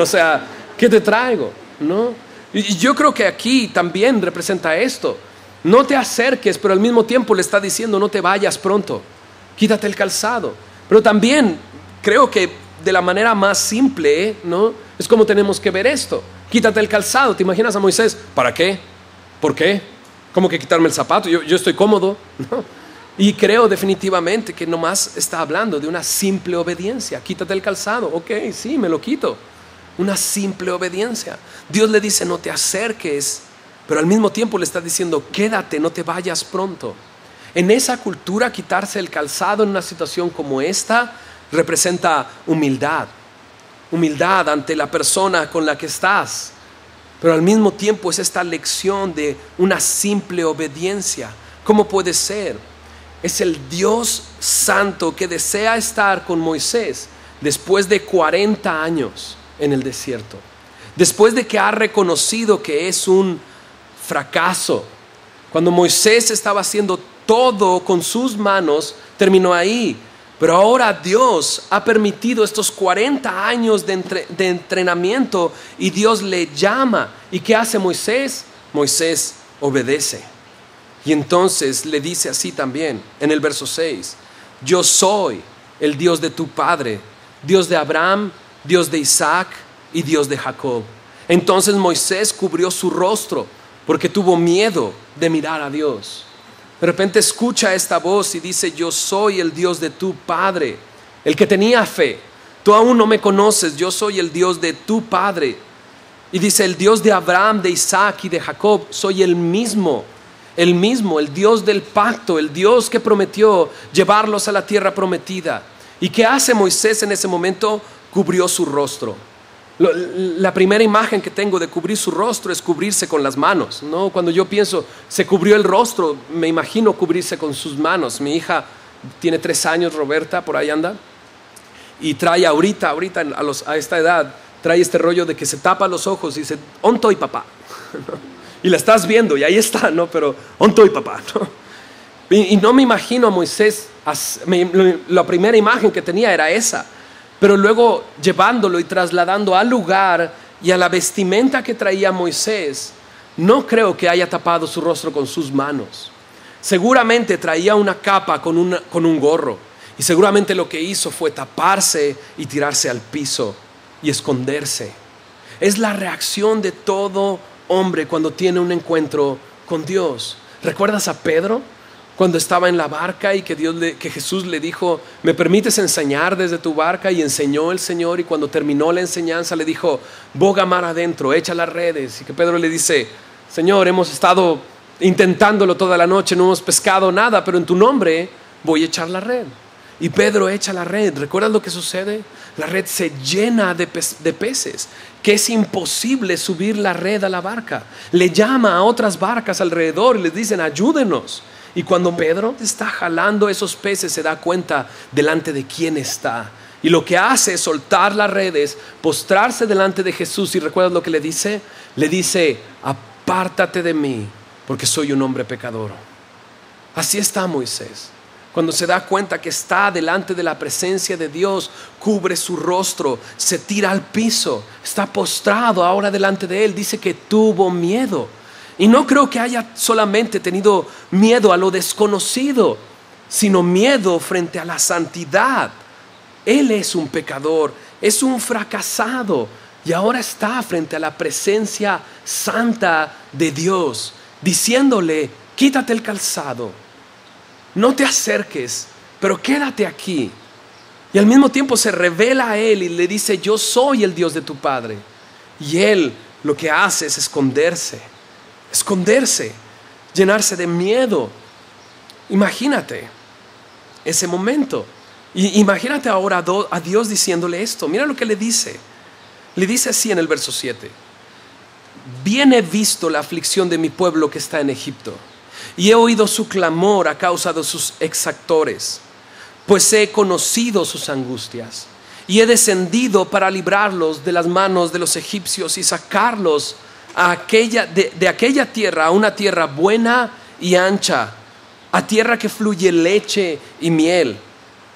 ¿qué te traigo? ¿No? Y yo creo que aquí también representa esto. No te acerques, pero al mismo tiempo le está diciendo, no te vayas pronto, quítate el calzado. Pero también creo que de la manera más simple, ¿no?, es como tenemos que ver esto. Quítate el calzado. ¿Te imaginas a Moisés? ¿Para qué? ¿Por qué? ¿Cómo que quitarme el zapato? Yo estoy cómodo, ¿no? Y creo definitivamente que nomás está hablando de una simple obediencia. Quítate el calzado. Ok, sí, me lo quito. Una simple obediencia. Dios le dice, no te acerques, pero al mismo tiempo le está diciendo, quédate, no te vayas pronto. En esa cultura, quitarse el calzado en una situación como esta representa humildad. Humildad ante la persona con la que estás. Pero al mismo tiempo es esta lección de una simple obediencia. ¿Cómo puede ser? Es el Dios santo que desea estar con Moisés después de 40 años en el desierto. Después de que ha reconocido que es un fracaso. Cuando Moisés estaba haciendo todo con sus manos, terminó ahí. Pero ahora Dios ha permitido estos 40 años de entrenamiento y Dios le llama. ¿Y qué hace Moisés? Moisés obedece. Y entonces le dice así también en el verso 6, yo soy el Dios de tu padre, Dios de Abraham, Dios de Isaac y Dios de Jacob. Entonces Moisés cubrió su rostro porque tuvo miedo de mirar a Dios. De repente escucha esta voz y dice, yo soy el Dios de tu padre, el que tenía fe. Tú aún no me conoces, yo soy el Dios de tu padre. Y dice, el Dios de Abraham, de Isaac y de Jacob, soy el mismo, el Dios del pacto, el Dios que prometió llevarlos a la tierra prometida. ¿Y qué hace Moisés en ese momento? Cubrió su rostro. La primera imagen que tengo de cubrir su rostro es cubrirse con las manos, ¿no? Cuando yo pienso, se cubrió el rostro, me imagino cubrirse con sus manos. Mi hija tiene 3 años, Roberta, por ahí anda, y trae ahorita a esta edad, trae este rollo de que se tapa los ojos y dice, ontoy papá, y la estás viendo y ahí está, ¿no? Pero ontoy papá, ¿no? Y no me imagino a Moisés, la primera imagen que tenía era esa. Pero luego llevándolo y trasladando al lugar y a la vestimenta que traía Moisés, no creo que haya tapado su rostro con sus manos. Seguramente traía una capa con un gorro. Y seguramente lo que hizo fue taparse y tirarse al piso y esconderse. Es la reacción de todo hombre cuando tiene un encuentro con Dios. ¿Recuerdas a Pedro? Cuando estaba en la barca y que Jesús le dijo, ¿me permites enseñar desde tu barca? Y enseñó el Señor, y cuando terminó la enseñanza le dijo, boga mar adentro, echa las redes. Y que Pedro le dice, Señor, hemos estado intentándolo toda la noche, no hemos pescado nada, pero en tu nombre voy a echar la red. Y Pedro echa la red. ¿Recuerdas lo que sucede? La red se llena de peces, que es imposible subir la red a la barca. Le llama a otras barcas alrededor y les dicen, ayúdenos. Y cuando Pedro está jalando esos peces, se da cuenta delante de quién está. Y lo que hace es soltar las redes, postrarse delante de Jesús. ¿Y recuerdas lo que le dice? Le dice, apártate de mí, porque soy un hombre pecador. Así está Moisés. Cuando se da cuenta que está delante de la presencia de Dios, cubre su rostro, se tira al piso, está postrado ahora delante de él. Dice que tuvo miedo. Y no creo que haya solamente tenido miedo a lo desconocido, sino miedo frente a la santidad. Él es un pecador, es un fracasado, y ahora está frente a la presencia santa de Dios, diciéndole, quítate el calzado, no te acerques, pero quédate aquí. Y al mismo tiempo se revela a él y le dice, yo soy el Dios de tu padre. Y él lo que hace es esconderse. llenarse de miedo. Imagínate ese momento. Y imagínate ahora a Dios diciéndole esto. Mira lo que le dice. Le dice así en el verso 7. Bien he visto la aflicción de mi pueblo que está en Egipto, y he oído su clamor a causa de sus exactores, pues he conocido sus angustias, y he descendido para librarlos de las manos de los egipcios y sacarlos de aquella tierra a una tierra buena y ancha, a tierra que fluye leche y miel,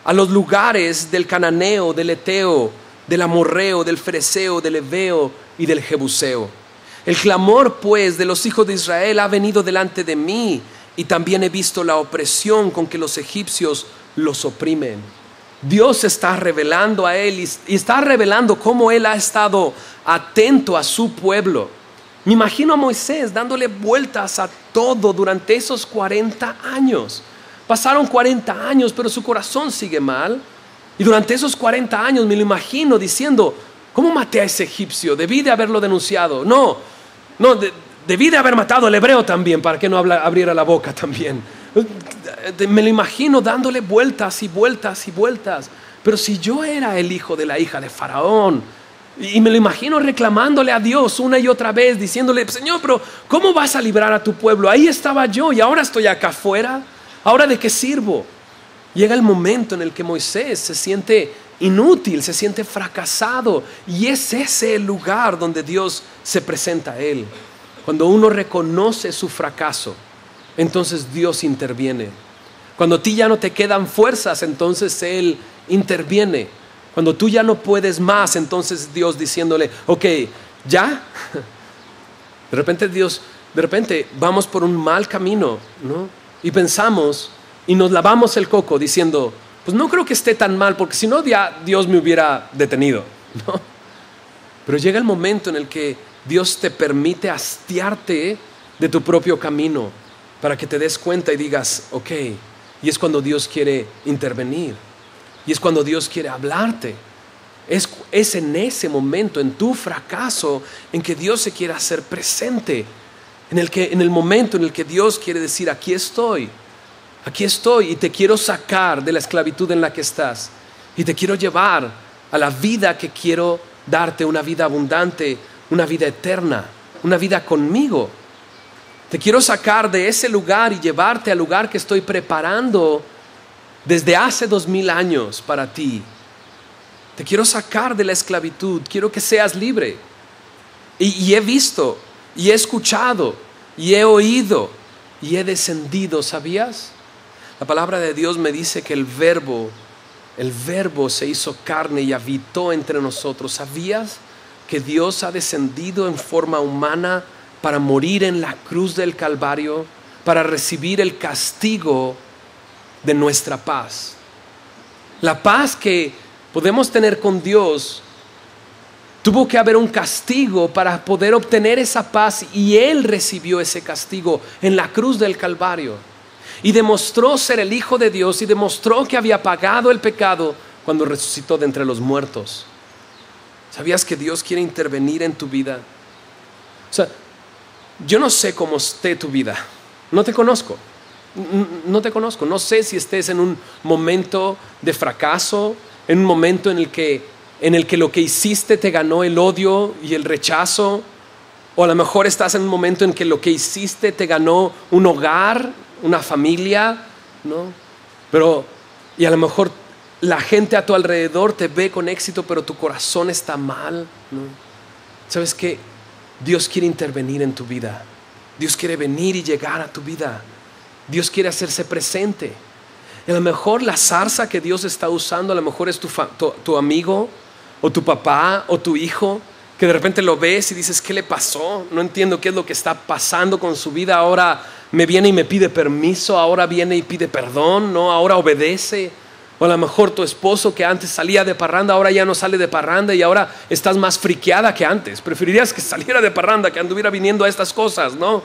a los lugares del cananeo, del eteo, del amorreo, del fereceo, del heveo y del jebuseo. El clamor pues de los hijos de Israel ha venido delante de mí, y también he visto la opresión con que los egipcios los oprimen. Dios está revelando a él y está revelando cómo él ha estado atento a su pueblo. Me imagino a Moisés dándole vueltas a todo durante esos 40 años. Pasaron 40 años, pero su corazón sigue mal. Y durante esos 40 años me lo imagino diciendo: ¿cómo maté a ese egipcio? Debí de haberlo denunciado. Debí de haber matado al hebreo también, para que no abriera la boca también. Me lo imagino dándole vueltas y vueltas y vueltas. Pero si yo era el hijo de la hija de Faraón, y me lo imagino reclamándole a Dios una y otra vez, diciéndole: Señor, pero ¿cómo vas a librar a tu pueblo? Ahí estaba yo y ahora estoy acá afuera. ¿Ahora de qué sirvo? Llega el momento en el que Moisés se siente inútil, se siente fracasado, y es ese el lugar donde Dios se presenta a él. Cuando uno reconoce su fracaso, entonces Dios interviene. Cuando a ti ya no te quedan fuerzas, entonces Él interviene. Cuando tú ya no puedes más, entonces Dios diciéndole: ok, ¿ya? De repente vamos por un mal camino, ¿no? Y pensamos y nos lavamos el coco diciendo: pues no creo que esté tan mal, porque si no ya Dios me hubiera detenido, ¿no? Pero llega el momento en el que Dios te permite hastiarte de tu propio camino para que te des cuenta y digas: ok. Y es cuando Dios quiere intervenir, y es cuando Dios quiere hablarte. Es en ese momento, en tu fracaso, en que Dios se quiere hacer presente, en el momento en el que Dios quiere decir: aquí estoy y te quiero sacar de la esclavitud en la que estás, y te quiero llevar a la vida que quiero darte, una vida abundante, una vida eterna, una vida conmigo. Te quiero sacar de ese lugar y llevarte al lugar que estoy preparando desde hace 2000 años para ti. Te quiero sacar de la esclavitud, quiero que seas libre. Y he visto, y he escuchado, y he oído, y he descendido, ¿sabías? La palabra de Dios me dice que el verbo se hizo carne y habitó entre nosotros. ¿Sabías que Dios ha descendido en forma humana para morir en la cruz del Calvario, para recibir el castigo de nuestra paz? La paz que podemos tener con Dios, tuvo que haber un castigo para poder obtener esa paz, y Él recibió ese castigo en la cruz del Calvario, y demostró ser el Hijo de Dios, y demostró que había pagado el pecado cuando resucitó de entre los muertos. ¿Sabías que Dios quiere intervenir en tu vida? O sea, yo no sé cómo esté tu vida, no te conozco, no sé si estés en un momento de fracaso, en un momento en el que lo que hiciste te ganó el odio y el rechazo, o a lo mejor estás en un momento en que lo que hiciste te ganó un hogar, una familia, ¿no? Y a lo mejor la gente a tu alrededor te ve con éxito, pero tu corazón está mal, ¿no? ¿Sabes qué? Dios quiere intervenir en tu vida. Dios quiere venir y llegar a tu vida. Dios quiere hacerse presente. Y a lo mejor la zarza que Dios está usando, a lo mejor es tu amigo, o tu papá, o tu hijo, que de repente lo ves y dices: ¿qué le pasó? No entiendo qué es lo que está pasando con su vida. Ahora me viene y me pide permiso, ahora viene y pide perdón, ¿no? Ahora obedece. O a lo mejor tu esposo, que antes salía de parranda, ahora ya no sale de parranda, y ahora estás más friqueada que antes. Preferirías que saliera de parranda, que anduviera viniendo a estas cosas, ¿no?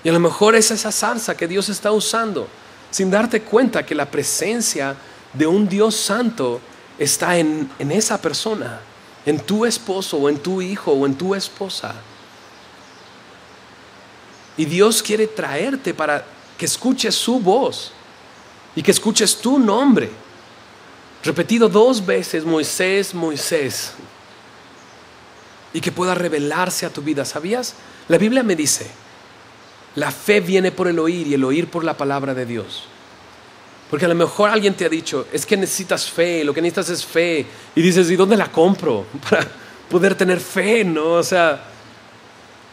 Y a lo mejor es esa zarza que Dios está usando, sin darte cuenta que la presencia de un Dios santo está en esa persona, en tu esposo, o en tu hijo, o en tu esposa. Y Dios quiere traerte para que escuches su voz y que escuches tu nombre. Repetido 2 veces, Moisés, Moisés. Y que pueda revelarse a tu vida. ¿Sabías? La Biblia me dice, la fe viene por el oír y el oír por la palabra de Dios. Porque a lo mejor alguien te ha dicho, es que necesitas fe, lo que necesitas es fe. Y dices, ¿y dónde la compro para poder tener fe? ¿No? O sea,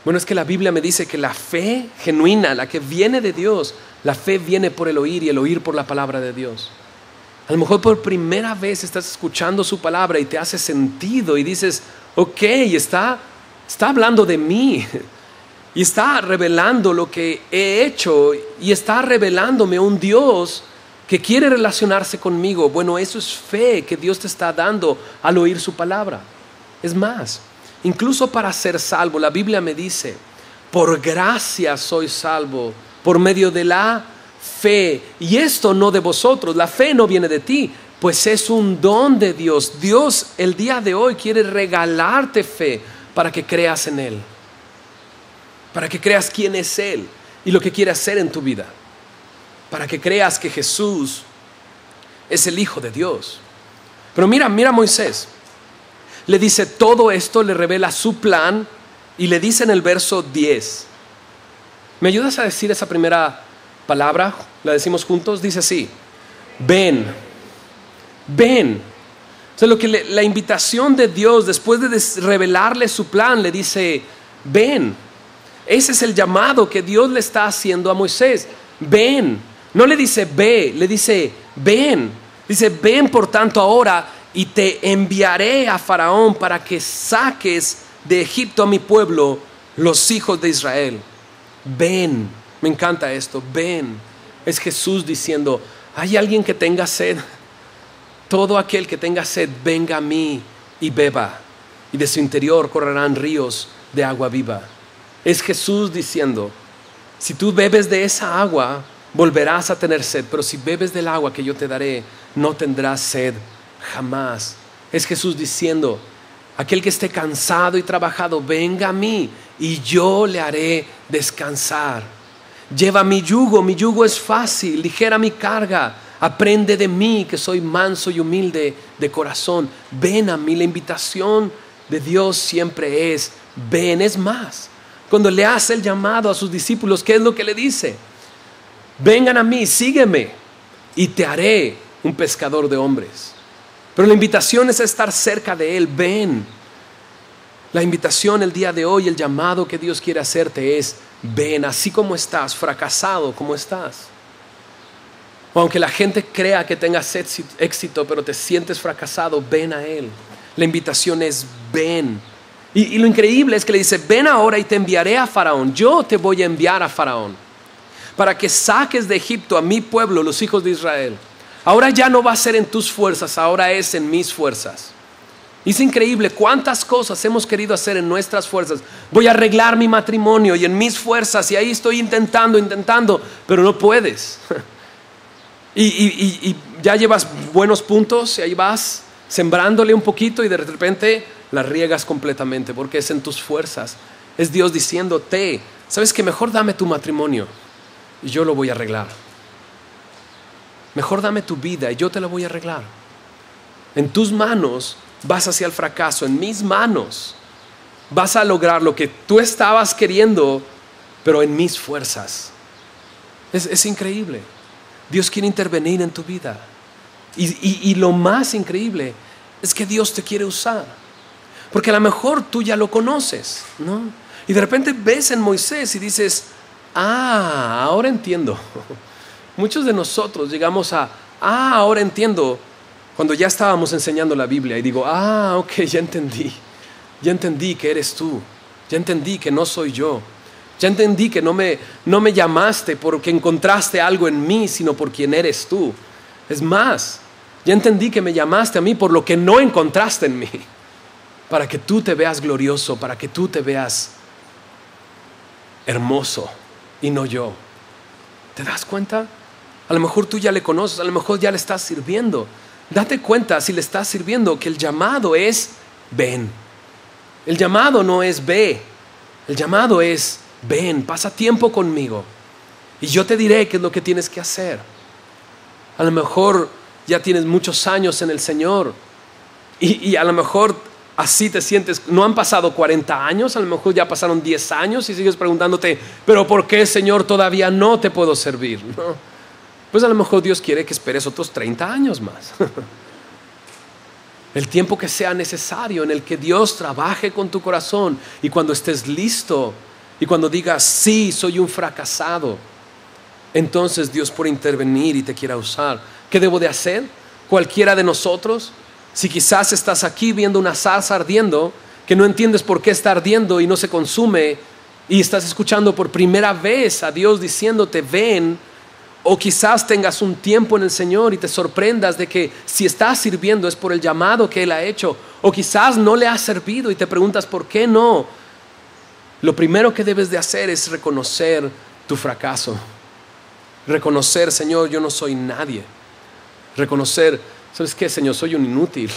bueno, es que la Biblia me dice que la fe genuina, la que viene de Dios, la fe viene por el oír y el oír por la palabra de Dios. A lo mejor por primera vez estás escuchando su palabra y te hace sentido y dices, ok, está hablando de mí y está revelando lo que he hecho y está revelándome un Dios que quiere relacionarse conmigo. Bueno, eso es fe que Dios te está dando al oír su palabra. Es más, incluso para ser salvo, la Biblia me dice, por gracia soy salvo, por medio de la fe. Y esto no de vosotros, la fe no viene de ti, pues es un don de Dios. Dios el día de hoy quiere regalarte fe para que creas en Él, para que creas quién es Él y lo que quiere hacer en tu vida, para que creas que Jesús es el Hijo de Dios. Pero mira a Moisés. Le dice todo esto, le revela su plan y le dice en el verso 10. ¿Me ayudas a decir esa primera palabra? La decimos juntos. Dice así: ven, ven. O sea, la invitación de Dios después de revelarle su plan, le dice, ven. Ese es el llamado que Dios le está haciendo a Moisés. Ven. No le dice ve, le dice ven. Dice, ven por tanto ahora y te enviaré a Faraón para que saques de Egipto a mi pueblo, los hijos de Israel. Ven. Me encanta esto, ven. Es Jesús diciendo, ¿hay alguien que tenga sed? Todo aquel que tenga sed, venga a mí y beba. Y de su interior correrán ríos de agua viva. Es Jesús diciendo, si tú bebes de esa agua, volverás a tener sed. Pero si bebes del agua que yo te daré, no tendrás sed jamás. Es Jesús diciendo, aquel que esté cansado y trabajado, venga a mí y yo le haré descansar. Lleva mi yugo es fácil, ligera mi carga. Aprende de mí, que soy manso y humilde de corazón. Ven a mí. La invitación de Dios siempre es, ven. Es más, cuando le hace el llamado a sus discípulos, ¿qué es lo que le dice? Vengan a mí, sígueme y te haré un pescador de hombres. Pero la invitación es estar cerca de Él. Ven. La invitación el día de hoy, el llamado que Dios quiere hacerte es, ven, así como estás, fracasado como estás. O aunque la gente crea que tengas éxito, pero te sientes fracasado, ven a Él. La invitación es ven. Y lo increíble es que le dice, ven ahora y te enviaré a Faraón. Yo te voy a enviar a Faraón para que saques de Egipto a mi pueblo, los hijos de Israel. Ahora ya no va a ser en tus fuerzas, ahora es en mis fuerzas. Y es increíble cuántas cosas hemos querido hacer en nuestras fuerzas. Voy a arreglar mi matrimonio y en mis fuerzas, y ahí estoy intentando, pero no puedes. Y ya llevas buenos puntos y ahí vas sembrándole un poquito y de repente la riegas completamente porque es en tus fuerzas. Es Dios diciéndote, ¿sabes qué? Mejor dame tu matrimonio y yo lo voy a arreglar. Mejor dame tu vida y yo te la voy a arreglar. En tus manos vas hacia el fracaso, en mis manos vas a lograr lo que tú estabas queriendo, pero en mis fuerzas. Es increíble. Dios quiere intervenir en tu vida. Y lo más increíble es que Dios te quiere usar. Porque a lo mejor tú ya lo conoces, ¿no? Y de repente ves en Moisés y dices, ahora entiendo. Muchos de nosotros llegamos ahora entiendo, cuando ya estábamos enseñando la Biblia y digo, ok, ya entendí que eres tú, ya entendí que no soy yo, ya entendí que no me llamaste porque encontraste algo en mí, sino por quien eres tú. Es más, ya entendí que me llamaste a mí por lo que no encontraste en mí, para que tú te veas glorioso, para que tú te veas hermoso y no yo. ¿Te das cuenta? A lo mejor tú ya le conoces, a lo mejor ya le estás sirviendo. Date cuenta, si le estás sirviendo, que el llamado es ven. El llamado no es ve, el llamado es ven, pasa tiempo conmigo y yo te diré qué es lo que tienes que hacer. A lo mejor ya tienes muchos años en el Señor y a lo mejor así te sientes. No han pasado 40 años, a lo mejor ya pasaron 10 años y sigues preguntándote, pero ¿por qué, Señor, todavía no te puedo servir? No. Pues a lo mejor Dios quiere que esperes otros 30 años más. El tiempo que sea necesario en el que Dios trabaje con tu corazón, y cuando estés listo y cuando digas, sí, soy un fracasado, entonces Dios puede intervenir y te quiera usar. ¿Qué debo de hacer? Cualquiera de nosotros, si quizás estás aquí viendo una zarza ardiendo, que no entiendes por qué está ardiendo y no se consume, y estás escuchando por primera vez a Dios diciéndote, ven. O quizás tengas un tiempo en el Señor y te sorprendas de que si estás sirviendo es por el llamado que Él ha hecho. O quizás no le has servido y te preguntas ¿por qué no? Lo primero que debes de hacer es reconocer tu fracaso. Reconocer, Señor, yo no soy nadie. Reconocer, ¿sabes qué, Señor? Soy un inútil.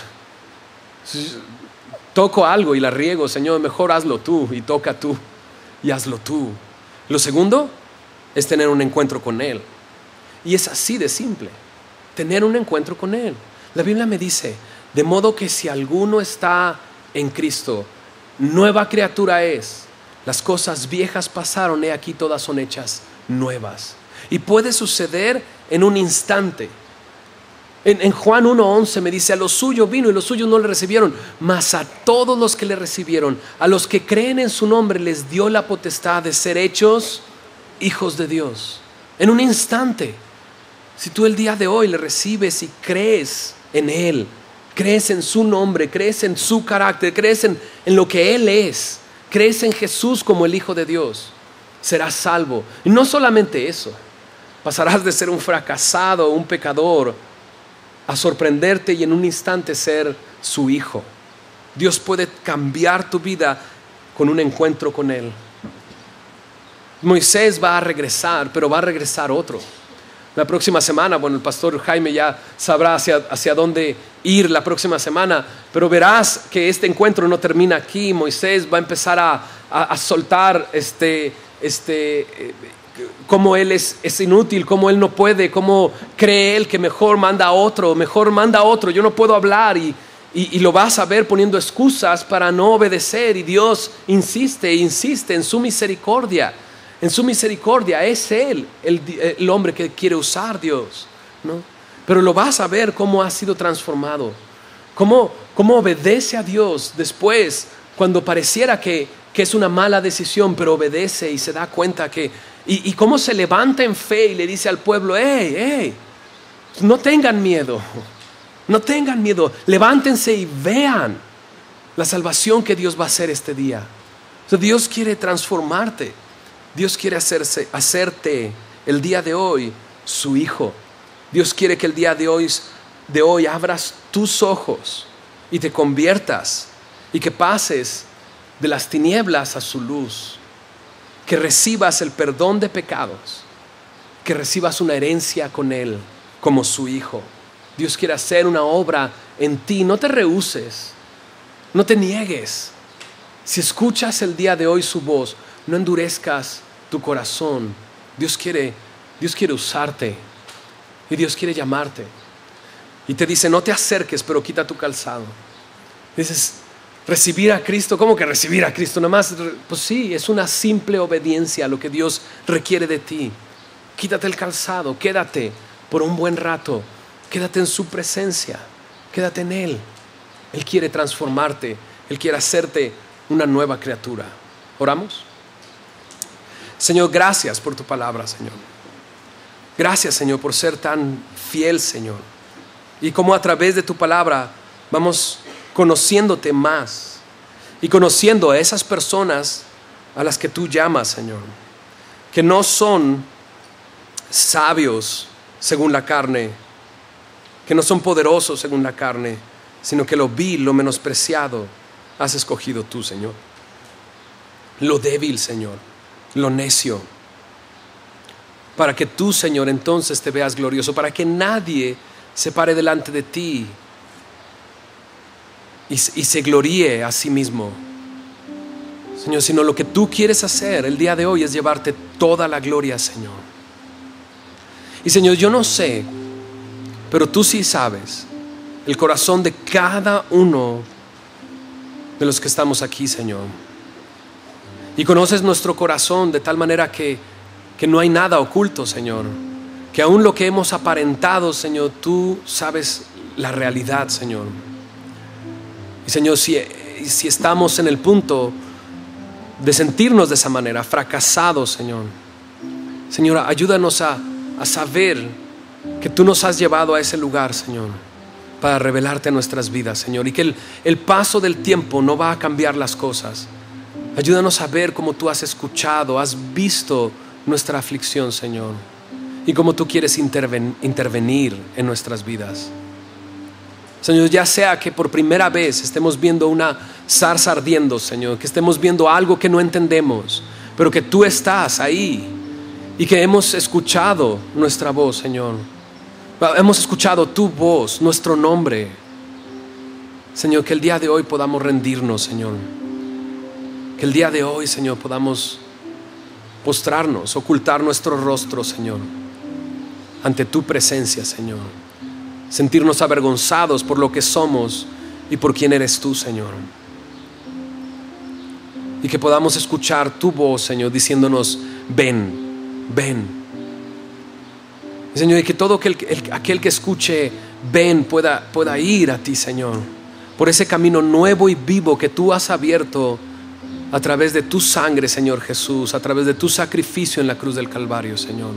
Toco algo y la riego, Señor, mejor hazlo tú, y toca tú y hazlo tú. Lo segundo es tener un encuentro con Él. Y es así de simple, tener un encuentro con Él. La Biblia me dice, de modo que si alguno está en Cristo, nueva criatura es. Las cosas viejas pasaron, he aquí todas son hechas nuevas. Y puede suceder en un instante. En Juan 1:11 me dice, a lo suyo vino y los suyos no le recibieron, mas a todos los que le recibieron, a los que creen en su nombre, les dio la potestad de ser hechos hijos de Dios. En un instante. Si tú el día de hoy le recibes y crees en Él, crees en su nombre, crees en su carácter, crees en lo que Él es, crees en Jesús como el Hijo de Dios, serás salvo. Y no solamente eso, pasarás de ser un fracasado, un pecador, a sorprenderte y en un instante ser su hijo. Dios puede cambiar tu vida con un encuentro con Él. Moisés va a regresar, pero va a regresar otro. La próxima semana, bueno, el pastor Jaime ya sabrá hacia dónde ir la próxima semana, pero verás que este encuentro no termina aquí. Moisés va a empezar a soltar cómo él es inútil, cómo él no puede, cómo cree él que mejor manda a otro, yo no puedo hablar, y lo vas a ver poniendo excusas para no obedecer, y Dios insiste en su misericordia. En su misericordia es Él el hombre que quiere usar Dios, ¿no? Pero lo vas a ver cómo ha sido transformado, cómo obedece a Dios después, cuando pareciera que es una mala decisión, pero obedece y se da cuenta y cómo se levanta en fe y le dice al pueblo, hey, no tengan miedo, levántense y vean la salvación que Dios va a hacer este día. O sea, Dios quiere transformarte. Dios quiere hacerte el día de hoy su hijo. Dios quiere que el día de hoy abras tus ojos y te conviertas y que pases de las tinieblas a su luz, que recibas el perdón de pecados, que recibas una herencia con Él como su hijo. Dios quiere hacer una obra en ti. No te rehúses, no te niegues. Si escuchas el día de hoy su voz, no endurezcas tu corazón. Dios quiere usarte y Dios quiere llamarte. Y te dice, no te acerques, pero quita tu calzado. Dices, recibir a Cristo, ¿cómo que recibir a Cristo? Nada más, pues sí, es una simple obediencia a lo que Dios requiere de ti. Quítate el calzado, quédate por un buen rato, quédate en su presencia, quédate en Él. Él quiere transformarte, Él quiere hacerte una nueva criatura. ¿Oramos? Señor, gracias por tu palabra, Señor. Gracias, Señor, por ser tan fiel, Señor. Y como a través de tu palabra vamos conociéndote más y conociendo a esas personas a las que tú llamas, Señor, que no son sabios según la carne, que no son poderosos según la carne, sino que lo vil, lo menospreciado has escogido tú, Señor. Lo débil, Señor, lo necio, para que tú, Señor, entonces te veas glorioso, para que nadie se pare delante de ti y se gloríe a sí mismo. Señor, sino lo que tú quieres hacer el día de hoy es llevarte toda la gloria, Señor. Y Señor, yo no sé, pero tú sí sabes el corazón de cada uno de los que estamos aquí, Señor. Y conoces nuestro corazón de tal manera que no hay nada oculto, Señor. Que aún lo que hemos aparentado, Señor, tú sabes la realidad, Señor. Y Señor, si estamos en el punto de sentirnos de esa manera, fracasados, Señor, Señor, ayúdanos a saber que tú nos has llevado a ese lugar, Señor, para revelarte a nuestras vidas, Señor, y que el paso del tiempo no va a cambiar las cosas. Ayúdanos a ver cómo tú has escuchado, has visto nuestra aflicción, Señor, y cómo tú quieres intervenir en nuestras vidas. Señor, ya sea que por primera vez estemos viendo una zarza ardiendo, Señor, que estemos viendo algo que no entendemos, pero que tú estás ahí y que hemos escuchado nuestra voz, Señor. Hemos escuchado tu voz, nuestro nombre. Señor, que el día de hoy podamos rendirnos, Señor. Que el día de hoy, Señor, podamos postrarnos, ocultar nuestro rostro, Señor, ante tu presencia, Señor. Sentirnos avergonzados por lo que somos y por quién eres tú, Señor. Y que podamos escuchar tu voz, Señor, diciéndonos: ven, ven. Señor, y que todo aquel que escuche ven pueda ir a ti, Señor, por ese camino nuevo y vivo que tú has abierto a través de tu sangre, Señor Jesús, a través de tu sacrificio en la cruz del Calvario, Señor.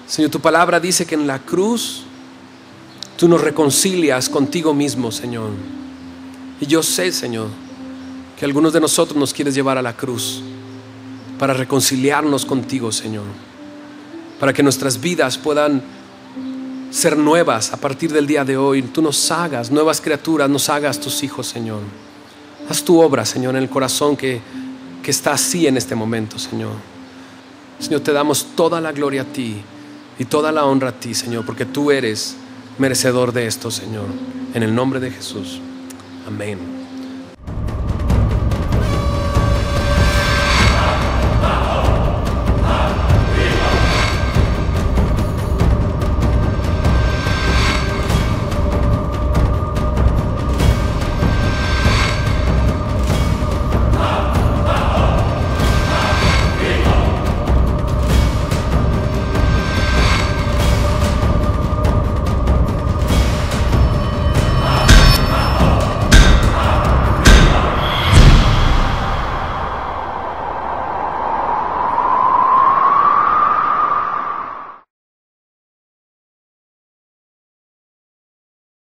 Señor, tu palabra dice que en la cruz tú nos reconcilias contigo mismo, Señor. Y yo sé, Señor, que algunos de nosotros nos quieres llevar a la cruz para reconciliarnos contigo, Señor, para que nuestras vidas puedan ser nuevas a partir del día de hoy. Tú nos hagas nuevas criaturas, nos hagas tus hijos, Señor. Haz tu obra, Señor, en el corazón que está así en este momento, Señor. Señor, te damos toda la gloria a ti y toda la honra a ti, Señor, porque tú eres merecedor de esto, Señor. En el nombre de Jesús. Amén.